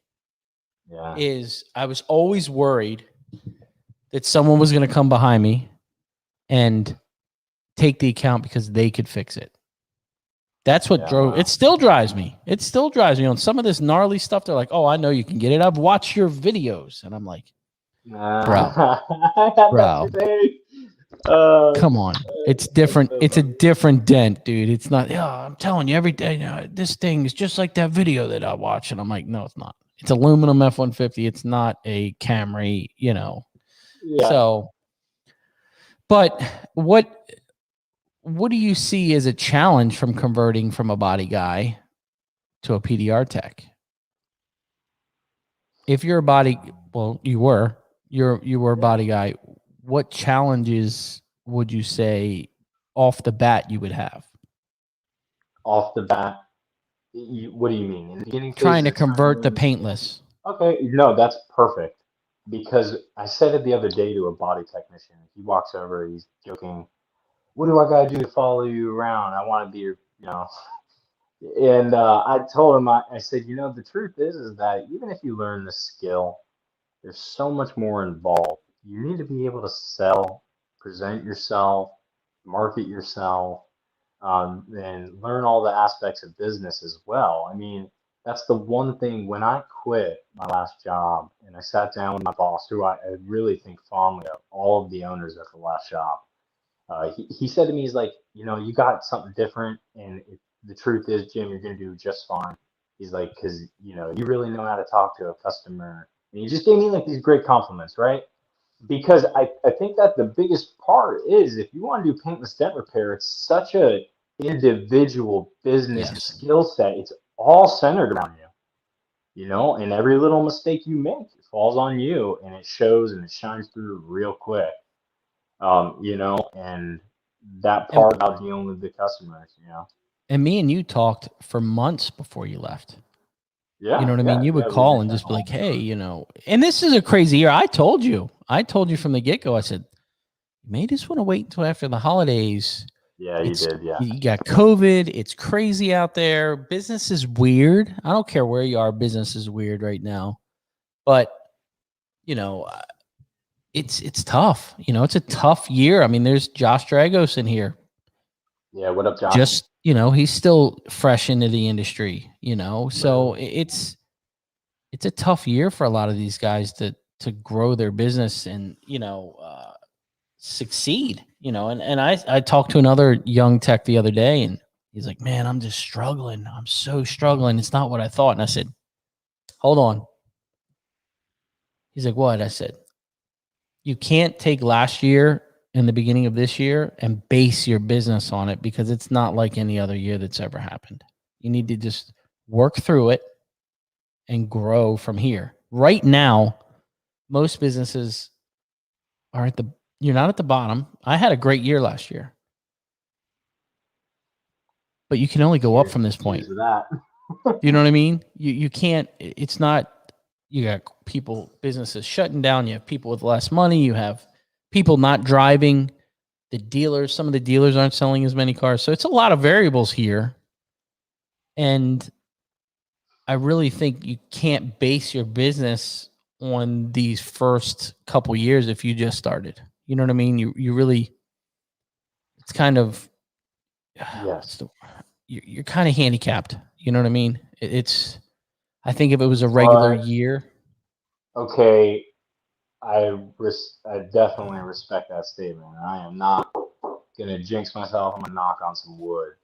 Yeah. Is I was always worried that someone was going to come behind me and take the account because they could fix it. That's what drove. It still drives me. It still drives me on some of this gnarly stuff. They're like, "Oh, I know you can get it. I've watched your videos," and I'm like, "Bro, come on. It's different. It's a different dent, dude. It's not. Yeah, I'm telling you every day. This thing is just like that video that I watch." And I'm like, "No, it's not. It's aluminum F-150. It's not a Camry. Yeah. So, but what do you see as a challenge from converting from a body guy to a PDR tech? If you're a body, well, you were a body guy. What challenges would you say off the bat you would have? Off the bat, what do you mean? In the beginning Trying phases to of convert the training? paintless. Okay, no, that's perfect. Because I said it the other day to a body technician. He walks over, he's joking, "What do I gotta do to follow you around? I want to be your. And I told him, I said, the truth is that even if you learn the skill, there's so much more involved. You need to be able to sell, present yourself, market yourself, and learn all the aspects of business as well. I mean, that's the one thing when I quit my last job and I sat down with my boss, who I really think fondly of, all of the owners at the last shop. He said to me, he's like, you got something different, and the truth is, Jim, you're going to do just fine. He's like, because, you really know how to talk to a customer. And he just gave me like these great compliments, right? Because I think that the biggest part is if you want to do paintless dent repair, it's such a individual business Yes. skill set. It's all centered around you know, and every little mistake you make it falls on you and it shows and it shines through real quick. You know, and that And part about dealing with the customers, you know. and me and you talked for months before you left. You know Yeah, what I mean? yeah, You would yeah. We've call been and chatting just be all like, the "Hey, time. you know," and this is a crazy year. I told you from the get go. I said, "You may just want to wait until after the holidays. Yeah, you It's did. Yeah, you got COVID. It's crazy out there. Business is weird. I don't care where you are. Business is weird right now. But you know, it's tough. You know, it's a tough year. I mean, there's Josh Dragos in here. yeah. What up, Josh? Just he's still fresh into the industry. So Literally. it's a tough year for a lot of these guys to grow their business and succeed. And I talked to another young tech the other day, and he's like, "Man, I'm just struggling. I'm so struggling. It's not what I thought." And I said, "Hold on." He's like, "What?" I said, "You can't take last year and the beginning of this year and base your business on it because it's not like any other year that's ever happened. You need to just work through it and grow from here." Right now, most businesses are you're not at the bottom. I had a great year last year, but you can only go up Cheers, from this point. cheers to that. Do you know what I mean? You can't, it's not, you got businesses shutting down. You have people with less money. You have people not driving. Some of the dealers aren't selling as many cars. So it's a lot of variables here. And I really think you can't base your business on these first couple years if you just started. You know what I mean? You really, it's kind of, Yes. you're kind of handicapped. You know what I mean? I think if it was a regular But year, okay, I definitely respect that statement. I am not gonna jinx myself. I'm gonna knock on some wood.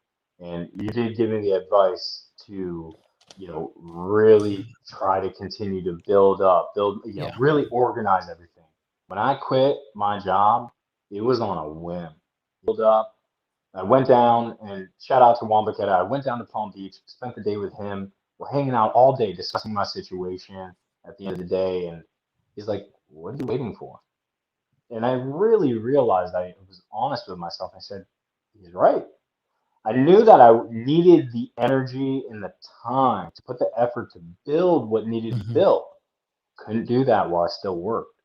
And you did give me the advice to, you know, really try to continue to you know, yeah, really organize everything. When I quit my job, it was on a whim. Build up. I went down and shout out to Wambaketa. I went down to Palm Beach, spent the day with him. We're hanging out all day discussing my situation at the end of the day. And he's like, "What are you waiting for?" And I really realized I was honest with myself. I said, he's right. I knew that I needed the energy and the time to put the effort to build what needed to hmm build. Couldn't do that while I still worked.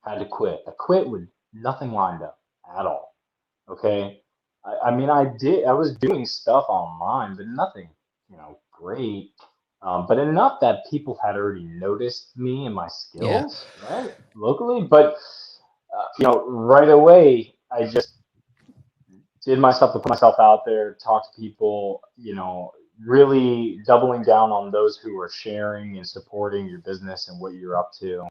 Had to quit. I quit with nothing lined up at all. Okay. I mean, I was doing stuff online, but nothing, you know, great. But enough that people had already noticed me and my yeah. skills, right, locally. But you know, right away, I just did myself to put myself out there, talk to people, you know, really doubling down on those who are sharing and supporting your business and what you're up to.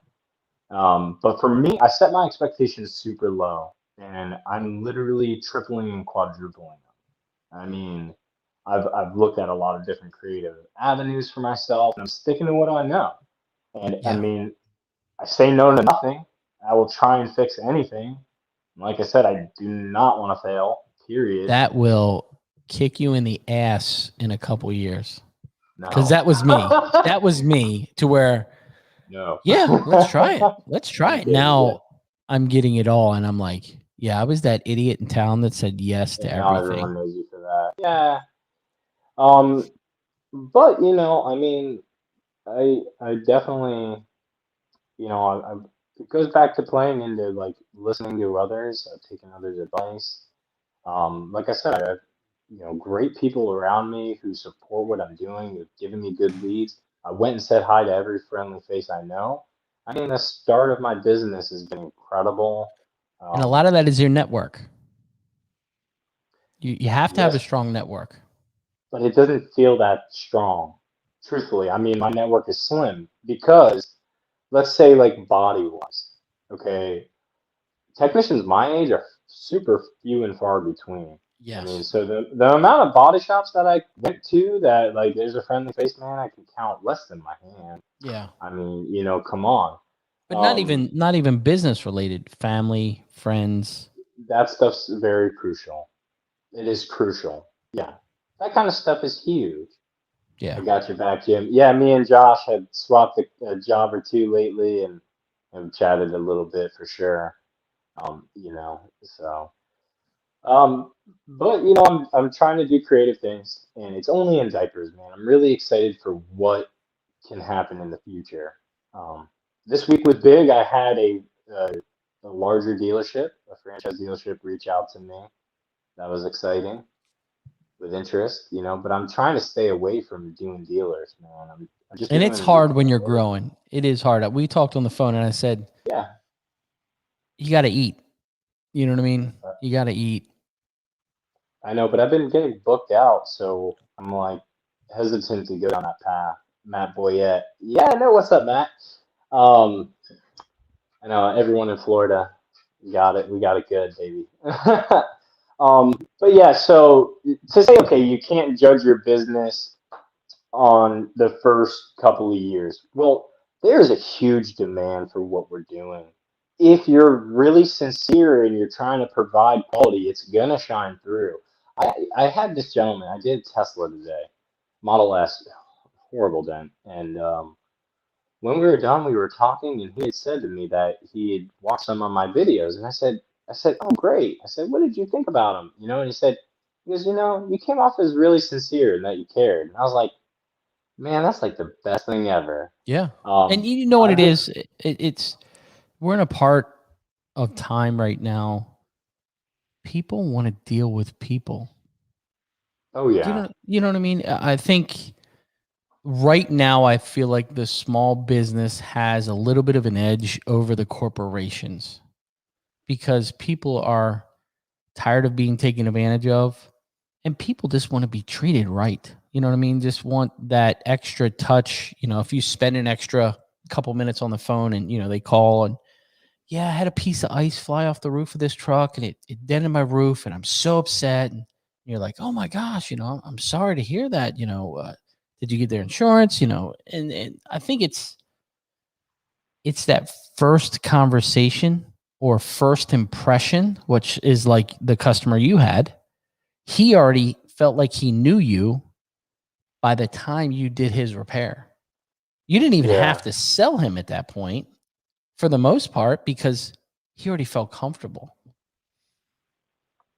But for me, I set my expectations super low, and I'm literally tripling and quadrupling them. I mean, I've looked at a lot of different creative avenues for myself, and I'm sticking to what I know. And I Yeah. mean, I say no to nothing. I will try and fix anything. Like I said, I do not want to fail. Period. That will kick you in the ass in a couple years. Because No. that was me. That was me to where, No. yeah, let's try it. Let's try I'm it. kidding. Yeah. Now I'm getting it all. And I'm like, yeah, I was that idiot in town that said yes to And now everyone everything. knows you for that. Yeah. Um, but you know, I mean, I definitely, you know, it goes back to playing into like listening to others, taking others' advice. Like I said, I have, you know, great people around me who support what I'm doing, who've given me good leads. I went and said hi to every friendly face I know. I mean, the start of my business has been incredible. And a lot Um, of that is your network. You have to have a yes, strong network. but it doesn't feel that strong. Truthfully, I mean, my network is slim because, let's say, like body wise, okay, technicians my age are super few and far between. I mean, Yes. so the amount of body shops that I went to that like there's a friendly face, man, I can count less than my hand. Yeah. I mean, come on. But not Um, even not even business related, family, friends. that stuff's very crucial. It is crucial. Yeah. That kind of stuff is huge. I Yeah. got your back, Jim. Yeah, me and Josh had swapped a job or two lately and chatted a little bit for sure. So um but I'm trying to do creative things and it's only in diapers, man. I'm really excited for what can happen in the future. Um, this week was big. I had a, a larger dealership, a franchise dealership, reach out to me. That was exciting with interest, but I'm trying to stay away from doing dealers, man. I'm just And it's doing hard when you're work. growing. It is hard. We talked on the phone and I said, Yeah. you got to eat. You know what I mean? You got to eat. I know, but I've been getting booked out, so I'm like hesitant to go down that path. Matt Boyette. Yeah, I know. What's up, Matt? Um, I know everyone in Florida got it. We got it good, baby. But yeah, so to say, okay, you can't judge your business on the first couple of years. Well, there's a huge demand for what we're doing. If you're really sincere and you're trying to provide quality, it's gonna shine through. I had this gentleman. I did Tesla today, Model S, horrible dent, and when we were done, we were talking, and he had said to me that he had watched some of my videos, and I said, oh great. I said, what did you think about him? And he goes, you came off as really sincere and that you cared. And I was like, man, that's like the best thing ever. Yeah. And you know what I've it been, is? It's we're in a part of time right now. People want to deal with people. oh yeah, You know what I mean? I think right now I feel like the small business has a little bit of an edge over the corporations because people are tired of being taken advantage of and people just want to be treated right. You know what I mean? Just want that extra touch. If you spend an extra couple minutes on the phone and, they call and, yeah, I had a piece of ice fly off the roof of this truck and it dented my roof and I'm so upset. And you're like, oh my gosh, I'm sorry to hear that. Did you get their insurance? And I think it's that first conversation or first impression, which is like the customer you had. He already felt like he knew you by the time you did his repair. You didn't even yeah, have to sell him at that point for the most part because he already felt comfortable.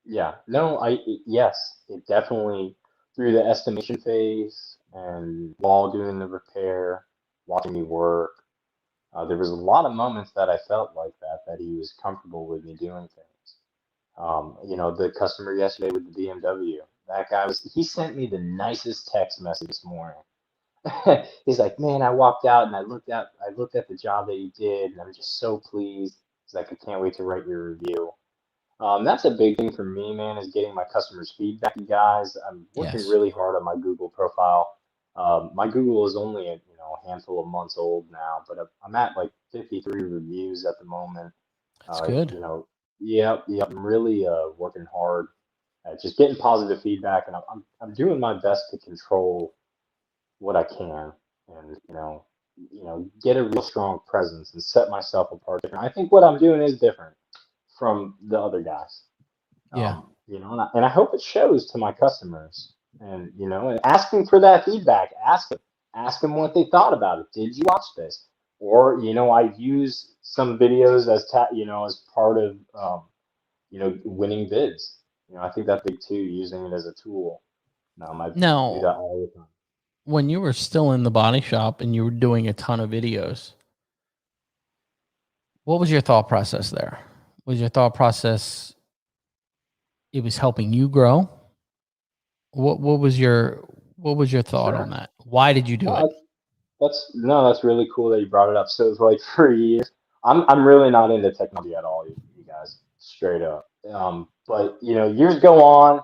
yeah. No, yes, it definitely through the estimation phase and while doing the repair, watching me work. There was a lot of moments that I felt like that he was comfortable with me doing things. The customer yesterday with the BMW, that guy he sent me the nicest text message this morning. He's like, man, I walked out and I looked at the job that you did, and I'm just so pleased. He's like, I can't wait to write your review. That's a big thing for me, man, is getting my customers' feedback. You guys, I'm working Yes, really hard on my Google profile. My Google is only a handful of months old now, but I'm at like 53 reviews at the moment. that's good. Yep, yep. I'm really working hard at just getting positive feedback, and I'm doing my best to control what I can, and get a real strong presence and set myself apart. Different. I think what I'm doing is different from the other guys. Yeah. And I hope it shows to my customers. And asking for that feedback. Ask them what they thought about it. Did you watch this? Or I use some videos as part of winning bids. I think that's big too, using it as a tool. I do Now, that all the time. when you were still in the body shop and you were doing a ton of videos, what was your thought process there? Was your thought process it was helping you grow? What was your thought on Sure. that? Why did you do No, it? that's really cool that you brought it up. So it's like for years, I'm really not into technology at all, you guys, straight up. But years go on,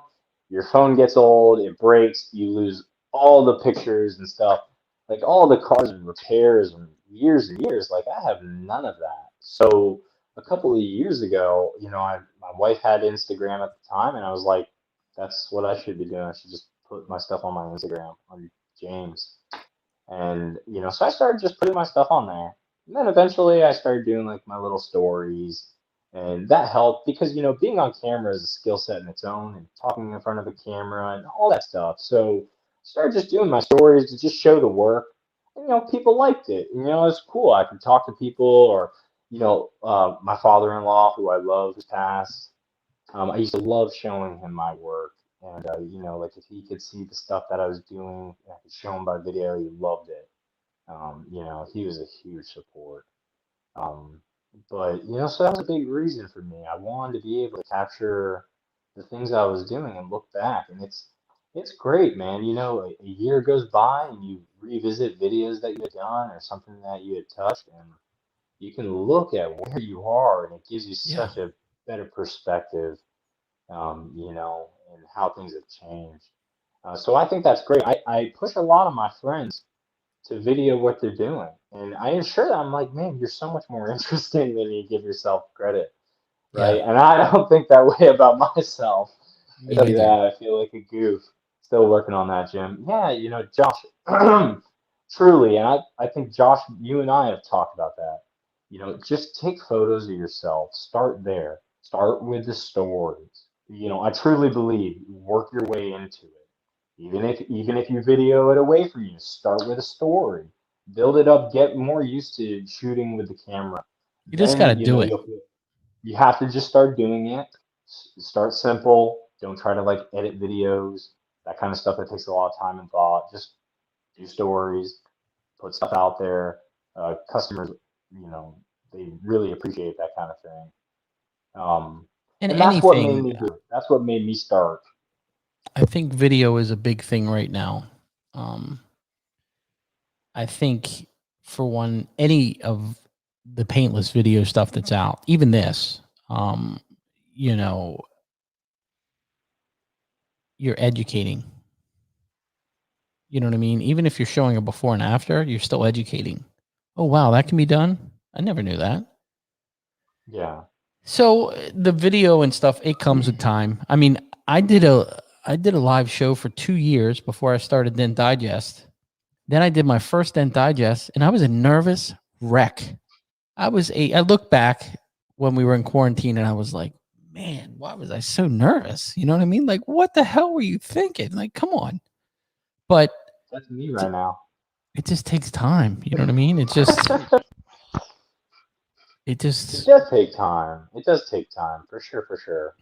your phone gets old, it breaks, you lose all the pictures and stuff, like all the cars and repairs and years. Like I have none of that. So a couple of years ago, my wife had Instagram at the time, and I was like, that's what I should be doing. I should just put my stuff on my Instagram on James. And, so I started just putting my stuff on there. And then eventually I started doing like my little stories. And that helped because, being on camera is a skill set in its own and talking in front of a camera and all that stuff. So I started just doing my stories to just show the work. And, people liked it. And, it was cool. I could talk to people or, my father-in-law, who I love, who's passed. I used to love showing him my work. And, like if he could see the stuff that I was doing, I could show him by video, he loved it. He was a huge support. Um, but, so that was a big reason for me. I wanted to be able to capture the things I was doing and look back. And it's great, man. A year goes by and you revisit videos that you had done or something that you had touched, and you can look at where you are, and it gives you Yeah. such a better perspective, and how things have changed. So I think that's great. I push a lot of my friends to video what they're doing. And I assure them, I'm like, man, you're so much more interesting than you give yourself credit, Yeah. right? And I don't think that way about myself. I Me tell you neither. that, I feel like a goof. Still working on that, Jim. Yeah, Josh, truly, and I think, Josh, you and I have talked about that. Just take photos of yourself. Start there. Start with the stories. I truly believe work your way into it. Even if you video it away from you, start with a story. Build it up, get more used to shooting with the camera. You just got to Then, do it. you have to just start doing it. Start simple. Don't try to like edit videos, that kind of stuff that takes a lot of time and thought. Just do stories, put stuff out there. Customers, they really appreciate that kind of thing. And And that's what made anything, me do it. That's what made me start. I think video is a big thing right now. Um, I think for one, any of the Paintless video stuff that's out, even this, um, you know, you're educating. You know what I mean? Even if you're showing a before and after, you're still educating. Oh, wow, that can be done. I never knew that. Yeah. So the video and stuff, it comes with time. I mean, I did a live show for 2 years before I started Dent Digest. Then I did my first Dent Digest, and I was a nervous wreck. I look back when we were in quarantine, and I was like, man, why was I so nervous? You know what I mean? Like, what the hell were you thinking? Like, come on. But That's me right now. it just takes time. You know what I mean? It just, It does take time. It does take time, for sure, for sure.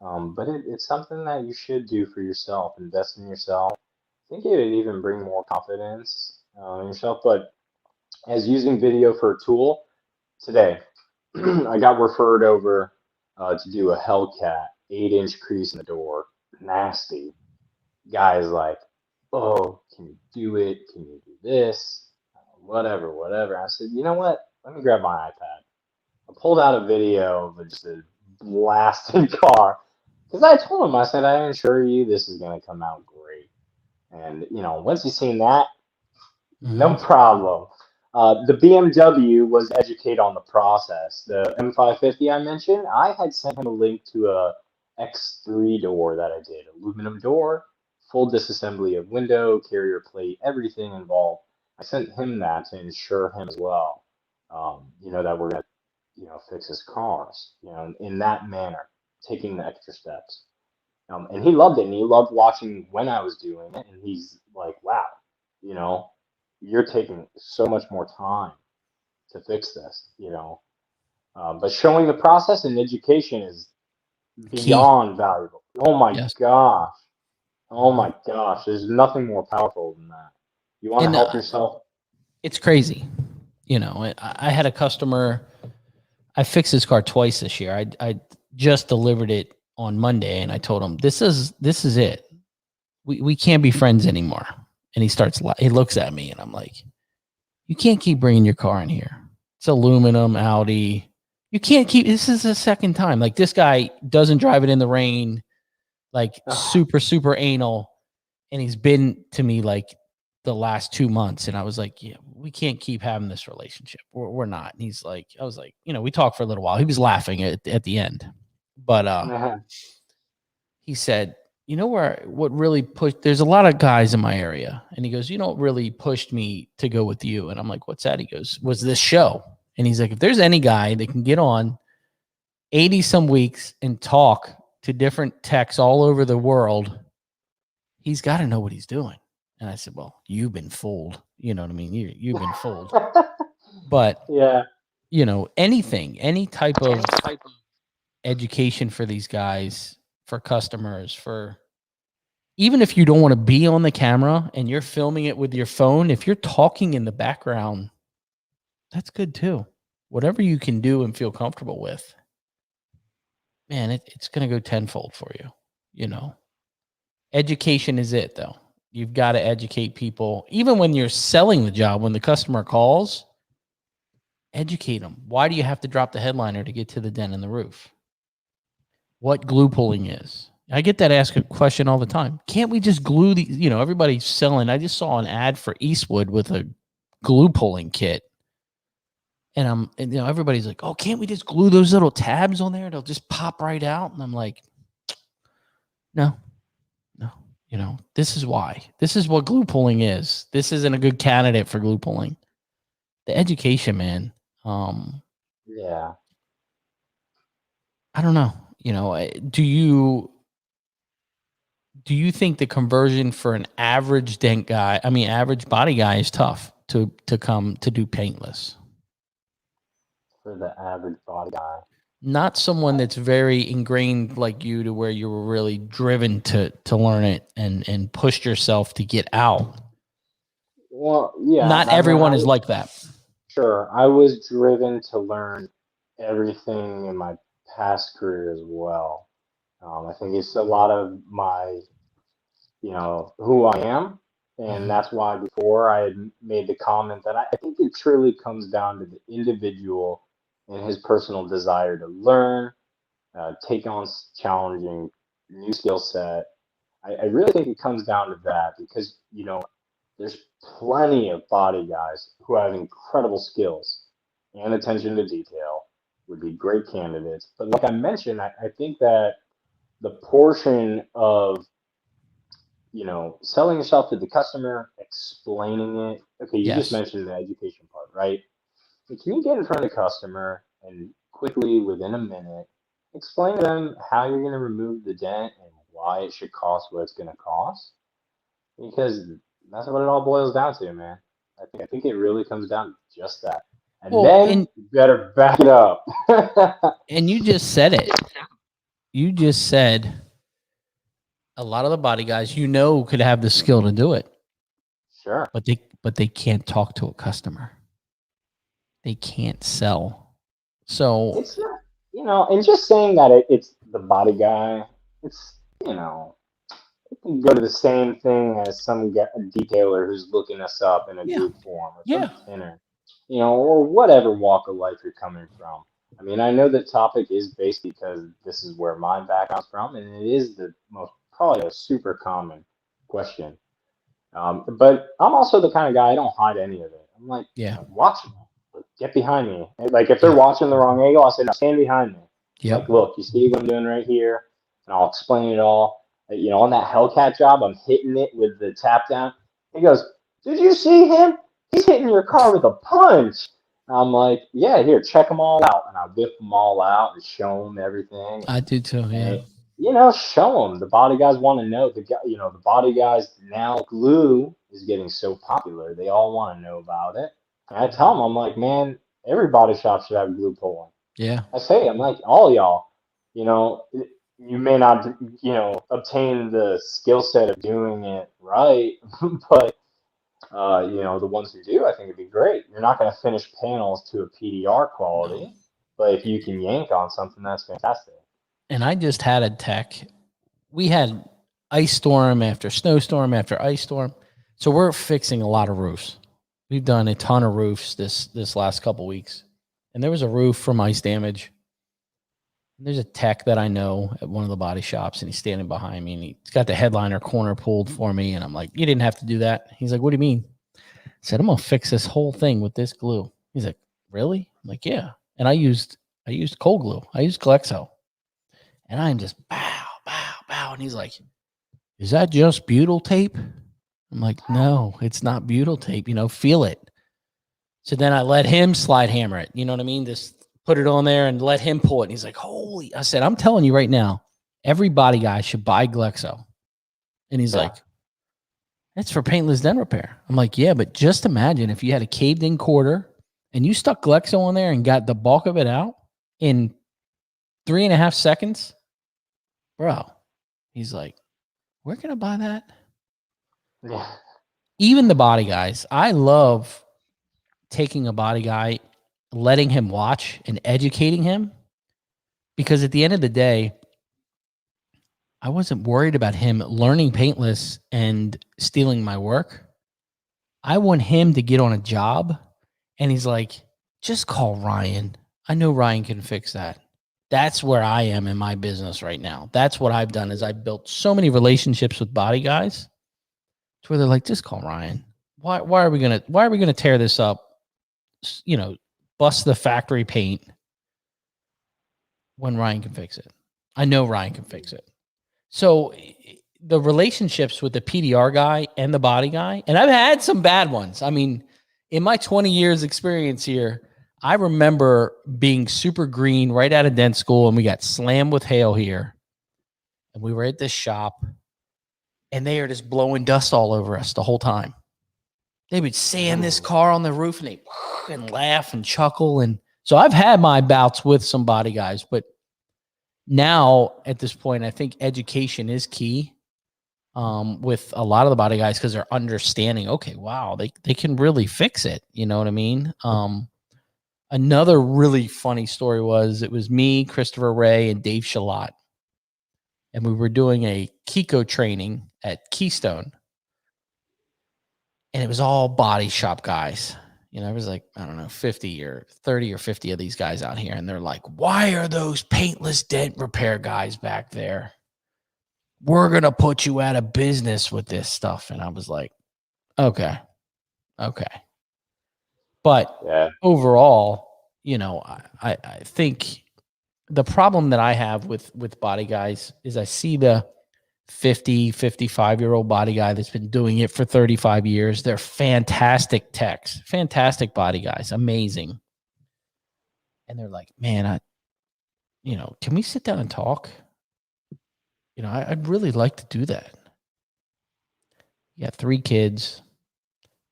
But it's something that you should do for yourself. Invest in yourself. I think it would even bring more confidence in yourself. But as using video for a tool, today I got referred over to do a Hellcat 8-inch crease in the door. Nasty. Guy's like, oh, can you do it? Can you do this? Whatever, whatever. I said, you know what? Let me grab my iPad. I pulled out a video of just a blasted car because I told him, I said, I assure you this is going to come out great. And, once he's seen that, no problem. The BMW was educate on the process. The M550 I mentioned, I had sent him a link to a X3 door that I did. Aluminum door, full disassembly of window, carrier plate, everything involved. I sent him that to ensure him as well, that we're going to, fix his cars, in that manner, taking the extra steps. And he loved it, and he loved watching when I was doing it, and he's like, wow, you know, you're taking so much more time to fix this, But showing the process in education is key. beyond valuable. Oh my Yes. gosh. Oh my gosh. There's nothing more powerful than that. You want to And help yourself? it's crazy. I had a customer. I fixed his car twice this year. I just delivered it on Monday, and I told him this is it. We can't be friends anymore. And he looks at me, and I'm like, you can't keep bringing your car in here. It's aluminum, Audi. You can't keep. This is the second time. Like, this guy doesn't drive it in the rain. Like, super super anal, and he's been to me like the last 2 months, and I was like, yeah, we can't keep having this relationship. We're not. And he's like, I was like, we talked for a little while. He was laughing at the end, but he said, you know what really pushed, there's a lot of guys in my area. And he goes, you know what really pushed me to go with you? And I'm like, what's that? He goes, was this show. And he's like, if there's any guy that can get on 80 some weeks and talk to different techs all over the world, he's got to know what he's doing. And I said, well, you've been fooled. You know what I mean? You've been fooled. But, Yeah. you know, anything, any type of education for these guys, for customers, for even if you don't want to be on the camera and you're filming it with your phone, if you're talking in the background, that's good too. Whatever you can do and feel comfortable with, man, it's going to go tenfold for you. You know, education is it though. You've got to educate people. Even when you're selling the job, when the customer calls, educate them. Why do you have to drop the headliner to get to the dent in the roof? What glue pulling is. I get that asked a question all the time. Can't we just glue the, you know, everybody's selling. I just saw an ad for Eastwood with a glue pulling kit. And you know, everybody's like, oh, can't we just glue those little tabs on there? It'll just pop right out. And I'm like, no, you know, this is why. This is what glue pulling is. This isn't a good candidate for glue pulling. The education, man. Yeah. I don't know. You know, do you think the conversion for an average dent guy, I mean, average body guy is tough to come to do paintless? For the average body guy. Not someone that's very ingrained like you to where you were really driven to learn it and pushed yourself to get out. Well, yeah. Not everyone is like that. Sure. I was driven to learn everything in my past career as well. I think it's a lot of my, you know, who I am. And that's why before I had made the comment that I think it truly comes down to the individual and his personal desire to learn, take on challenging new skill set. I really think it comes down to that because, you know, there's plenty of body guys who have incredible skills and attention to detail, would be great candidates. But like I mentioned, I think that the portion of, you know, selling yourself to the customer, explaining it. Okay, you just mentioned the education part, right? But can you get in front of the customer and quickly, within a minute, explain to them how you're going to remove the dent and why it should cost what it's going to cost? Because that's what it all boils down to, man. I think it really comes down to just that. And then you better back it up. And you just said it. You just said a lot of the body guys, you know, could have the skill to do it. Sure. But they can't talk to a customer. They can't sell. So it's not, you know, and just saying that it's the body guy, it's, you know, it can go to the same thing as some detailer who's looking us up in a group form or some tinner, you know, or whatever walk of life you're coming from. I mean, I know the topic is based because this is where my background's from, and it is the most probably a super common question. But I'm also the kind of guy, I don't hide any of it. I'm like, watch me. Get behind me. Like if they're watching the wrong angle, I'll say, no, stand behind me. Like, look, you see what I'm doing right here? And I'll explain it all. You know, on that Hellcat job, I'm hitting it with the tap down. He goes, did you see him? He's hitting your car with a punch. I'm like, yeah, here, check them all out. And I whip them all out and show them everything. I do too, yeah. And, you know, show them. The body guys want to know. You know, the body guys now, glue is getting so popular. They all want to know about it. And I tell them, I'm like, man, every body shop should have glue pulling. Yeah. I say, I'm like, all y'all, you know, you may not, you know, obtain the skill set of doing it right, but, you know, the ones who do, I think it'd be great. You're not going to finish panels to a PDR quality, but if you can yank on something, that's fantastic. And I just had a tech. We had ice storm after snowstorm after ice storm. So we're fixing a lot of roofs. We've done a ton of roofs this last couple weeks. And there was a roof from ice damage. And there's a tech that I know at one of the body shops, and he's standing behind me, and he's got the headliner corner pulled for me. And I'm like, you didn't have to do that. He's like, what do you mean? I said, I'm going to fix this whole thing with this glue. He's like, really? I'm like, yeah. And I used cold glue. I used Glexo. And I'm just bow. And he's like, is that just butyl tape? I'm like, no, it's not butyl tape. Feel it. So then I let him slide hammer it. You know what I mean? Just put it on there and let him pull it. And he's like, holy, I said, I'm telling you right now, every body guy should buy Glexo. And he's like, that's for paintless dent repair. I'm like, yeah, but just imagine if you had a caved in quarter and you stuck Glexo on there and got the bulk of it out in 3.5 seconds, bro. He's like, where can I buy that? Yeah. Even the body guys, I love taking a body guy, letting him watch and educating him, because at the end of the day, I wasn't worried about him learning paintless and stealing my work. I want him to get on a job and he's like, just call Ryan. I know Ryan can fix that. That's where I am in my business right now. That's what I've done is I've built so many relationships with body guys to where they're like, just call Ryan. Why are we gonna tear this up? Bust the factory paint when Ryan can fix it. I know Ryan can fix it. So the relationships with the PDR guy and the body guy, and I've had some bad ones. I mean, in my 20 years experience here, I remember being super green right out of dent school, and we got slammed with hail here. And we were at this shop, and they are just blowing dust all over us the whole time. They would sand this car on the roof, and they and laugh and chuckle. And so I've had my bouts with some body guys, but now at this point, I think education is key with a lot of the body guys, because they're understanding, okay, wow, they can really fix it. You know what I mean? Another really funny story was it was me, Christopher Ray, and Dave Shutt. And we were doing a Kiko training at Keystone. And it was all body shop guys. It was like, I don't know, 50 or 30 or 50 of these guys out here. And they're like, why are those paintless dent repair guys back there? We're going to put you out of business with this stuff. And I was like, okay. But overall, I think the problem that I have with body guys is I see the 50, 55-year-old body guy that's been doing it for 35 years. They're fantastic techs, fantastic body guys, amazing. And they're like, man, can we sit down and talk? I'd really like to do that. You got 3 kids.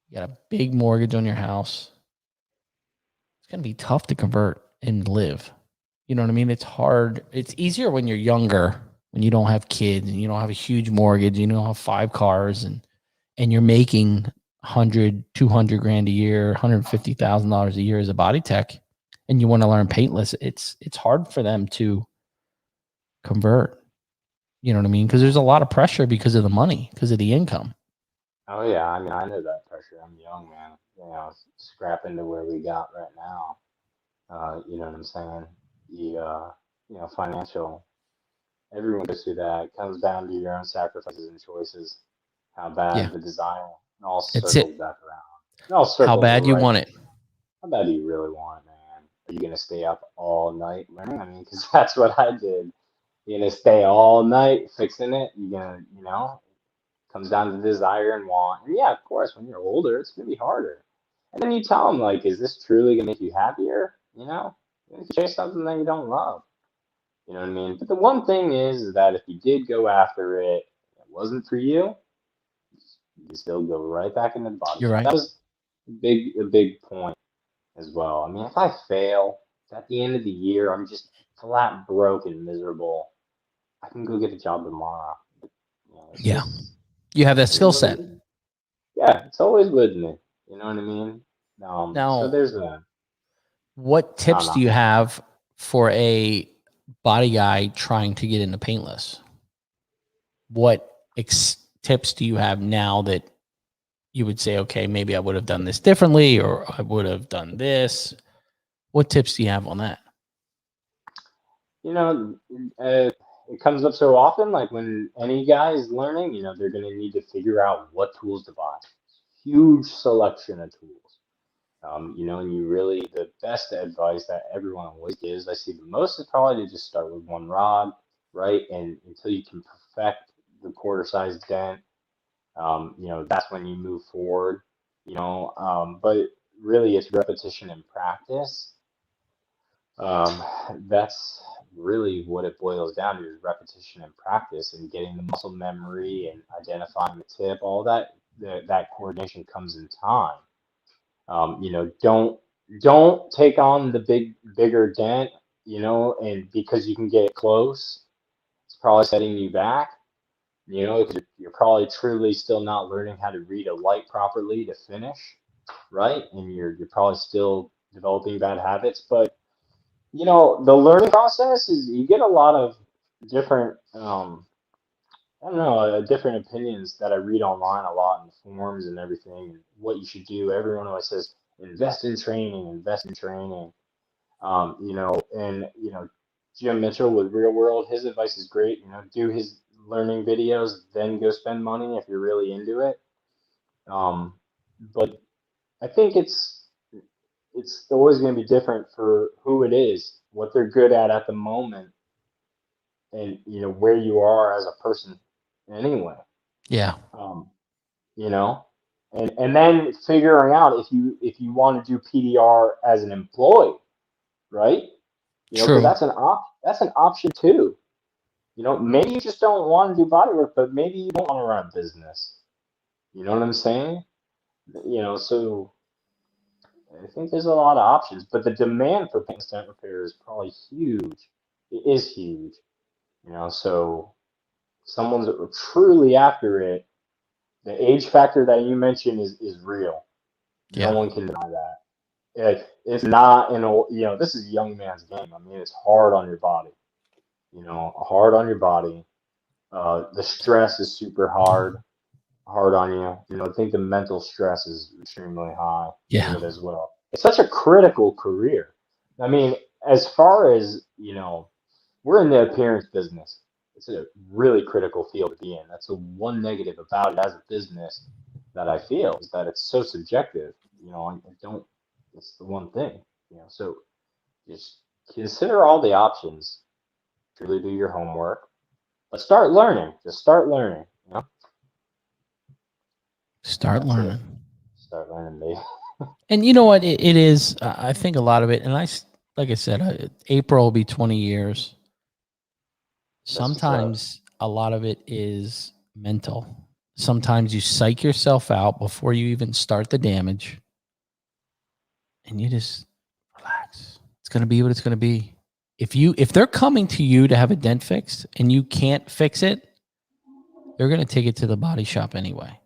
You got a big mortgage on your house. It's going to be tough to convert and live. You know what I mean? It's hard. It's easier when you're younger, when you don't have kids and you don't have a huge mortgage, you don't have 5 cars and you're making 100, 200 grand a year, $150,000 a year as a body tech, and you want to learn paintless. It's hard for them to convert. You know what I mean? Because there's a lot of pressure because of the money, because of the income. Oh yeah, I mean, I know that pressure. I'm young, man. Scrapping to where we got right now. You know what I'm saying? Financial. Everyone goes through that. It comes down to your own sacrifices and choices. How bad the desire. It all circles back around. It all circles. How bad you want it. How bad do you really want it, man? Are you gonna stay up all night learning? I mean, because that's what I did. You're gonna stay all night fixing it. You're gonna, comes down to desire and want. And yeah, of course, when you're older, it's gonna be harder. And then you tell them, like, is this truly gonna make you happier? You're gonna chase something that you don't love. You know what I mean? But the one thing is that if you did go after it, it wasn't for you, you still go right back into the body. You're right. That was a big point as well. I mean, if I fail at the end of the year, I'm just flat broke and miserable, I can go get a job tomorrow. You have that skill set. Yeah, it's always with me. You know what I mean? Now, so there's that. What tips do you have for a body guy trying to get into paintless? What tips do you have now that you would say, okay, maybe I would have done this differently, or I would have done this? What tips do you have on that? It comes up so often, like when any guy is learning, they're going to need to figure out what tools to buy. Huge selection of tools. And the best advice that everyone always gives, I see the most, is probably to just start with one rod, right? And until you can perfect the quarter-sized dent, that's when you move forward, but really it's repetition and practice. That's really what it boils down to, is repetition and practice and getting the muscle memory and identifying the tip. All that coordination comes in time. Don't take on the bigger dent, and because you can get close, it's probably setting you back. 'Cause you're probably truly still not learning how to read a light properly to finish, right? And you're probably still developing bad habits. But the learning process is, you get a lot of different, I don't know, different opinions that I read online a lot in the forums and everything, and what you should do. Everyone always says invest in training, invest in training. And Jim Mitchell with Real World, his advice is great. Do his learning videos, then go spend money if you're really into it. But I think it's always going to be different for who it is, what they're good at the moment, and where you are as a person anyway. Yeah. You know, and then figuring out if you want to do PDR as an employee, right? Because True. that's an option too. Maybe you just don't want to do body work, but maybe you don't want to run a business. You know what I'm saying? So I think there's a lot of options, but the demand for paint stent repair is probably huge. It is huge. So someone's truly after it. The age factor that you mentioned is real. No Yeah. one can deny that. It's not this is a young man's game. I mean, it's hard on your body. Hard on your body. The stress is super hard on you. I think the mental stress is extremely high Yeah. with it as well. It's such a critical career. I mean, as far as, we're in the appearance business. It's a really critical field to be in. That's the one negative about it as a business that I feel, is that it's so subjective. I don't, it's the one thing, so just consider all the options, truly do your homework, but start learning. Just start learning, Start That's it. learning. Start learning, baby. And you know what? It is. I think a lot of it, and like I said, April will be 20 years. That's what's up. Sometimes a lot of it is mental. Sometimes you psych yourself out before you even start the damage, and you just relax. It's going to be what it's going to be. If they're coming to you to have a dent fixed and you can't fix it, they're going to take it to the body shop anyway.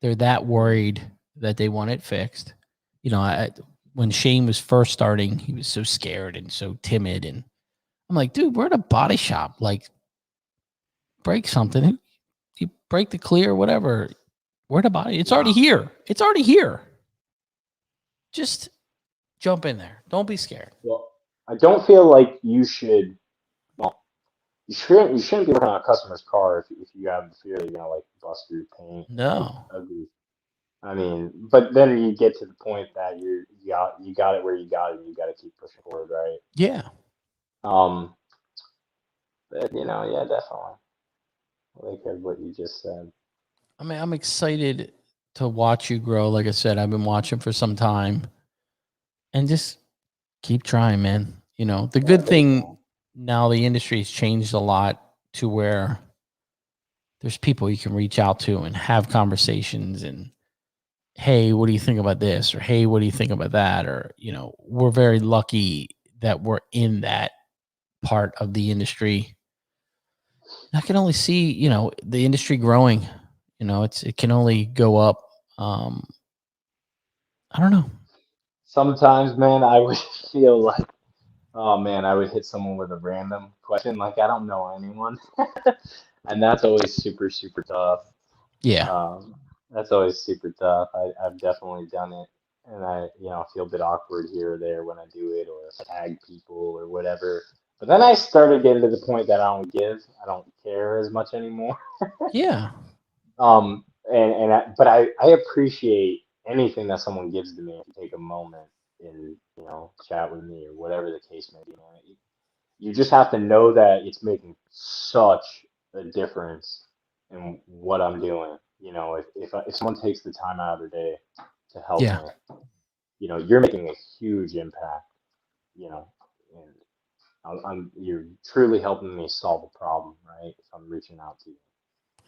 They're that worried that they want it fixed. When Shane was first starting, he was so scared and so timid, and I'm like, dude, we're at a body shop. Like, break something. You break the clear, whatever. We're at a body. It's already here. It's already here. Just jump in there. Don't be scared. Well, I don't feel like you should. Well, you shouldn't be working on a customer's car if you have the fear that you're gonna bust through paint. No. I agree. I mean, but then you get to the point that you got it where you got it, and you got to keep pushing forward, right? Yeah. But yeah, definitely. I like what you just said. I mean, I'm excited to watch you grow. Like I said, I've been watching for some time, and just keep trying, man. The good thing now, the industry has changed a lot to where there's people you can reach out to and have conversations, and hey, what do you think about this? Or hey, what do you think about that? Or, we're very lucky that we're in that part of the industry. I can only see, the industry growing. It can only go up. I don't know. Sometimes, man, I would feel like, oh man, I would hit someone with a random question, like I don't know anyone, and that's always super, super tough. Yeah. That's always super tough. I've definitely done it, and I feel a bit awkward here or there when I do it, or if I tag people or whatever. But then I started getting to the point that I don't care as much anymore. Yeah. But I appreciate anything that someone gives to me if you take a moment and chat with me or whatever the case may be. Man. You just have to know that it's making such a difference in what I'm doing. You know, if someone takes the time out of their day to help Yeah. me, you know, you're making a huge impact. You know, and you're truly helping me solve a problem, right? If I'm reaching out to you.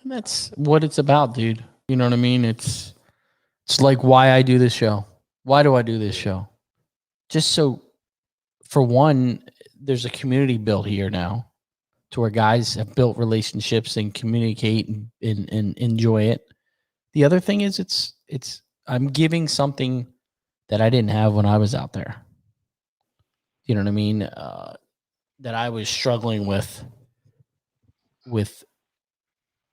And that's what it's about, dude. You know what I mean? It's like why I do this show. Why do I do this show? Just so, for one, there's a community built here now to where guys have built relationships and communicate and enjoy it. The other thing is it's I'm giving something that I didn't have when I was out there. You know what I mean? That I was struggling with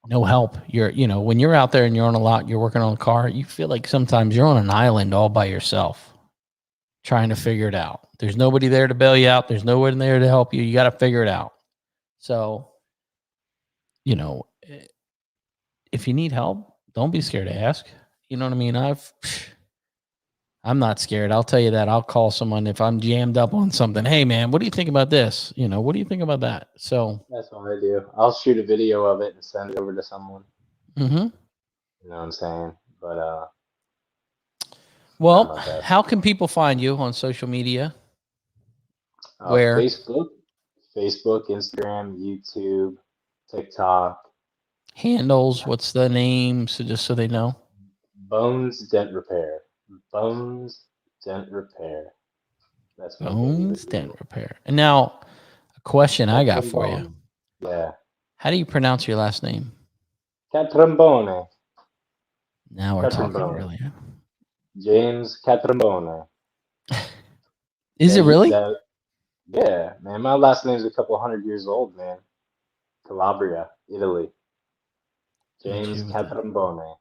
no help. When you're out there and you're on a lot, you're working on a car, you feel like sometimes you're on an island all by yourself trying to figure it out. There's nobody there to bail you out. There's no one there to help you. You got to figure it out. So, if you need help, don't be scared to ask. You know what I mean? I'm not scared. I'll tell you that. I'll call someone if I'm jammed up on something. Hey, man, what do you think about this? What do you think about that? So That's what I do. I'll shoot a video of it and send it over to someone. mm-hmm. You know what I'm saying? But Well, how can people find you on social media? Where? Facebook, Instagram, YouTube, TikTok. Handles. What's the name? So just so they know. Bones Dent Repair. Bones Dent Repair. That's my Bones Dent Repair. And now, a question I got for you. Yeah. How do you pronounce your last name? Catrambone. Now we're talking really. James Catrambone. Is it really? Yeah, man. My last name's a couple 100 years old, man. Calabria, Italy. James Catrambone.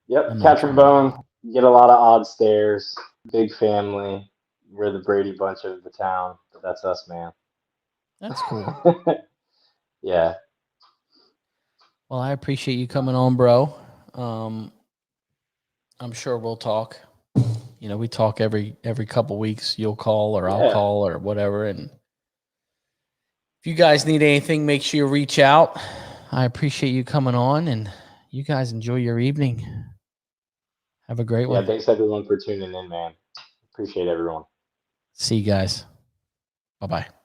Yep, Catrambone. Get a lot of odd stares. Big family. We're the Brady Bunch of the town. But that's us, man. That's cool. Yeah. Well, I appreciate you coming on, bro. I'm sure we'll talk. We talk every couple weeks. You'll call or I'll call or whatever. And if you guys need anything, make sure you reach out. I appreciate you coming on, and you guys enjoy your evening. Have a great one. Yeah, thanks everyone for tuning in, man. Appreciate everyone. See you guys. Bye-bye.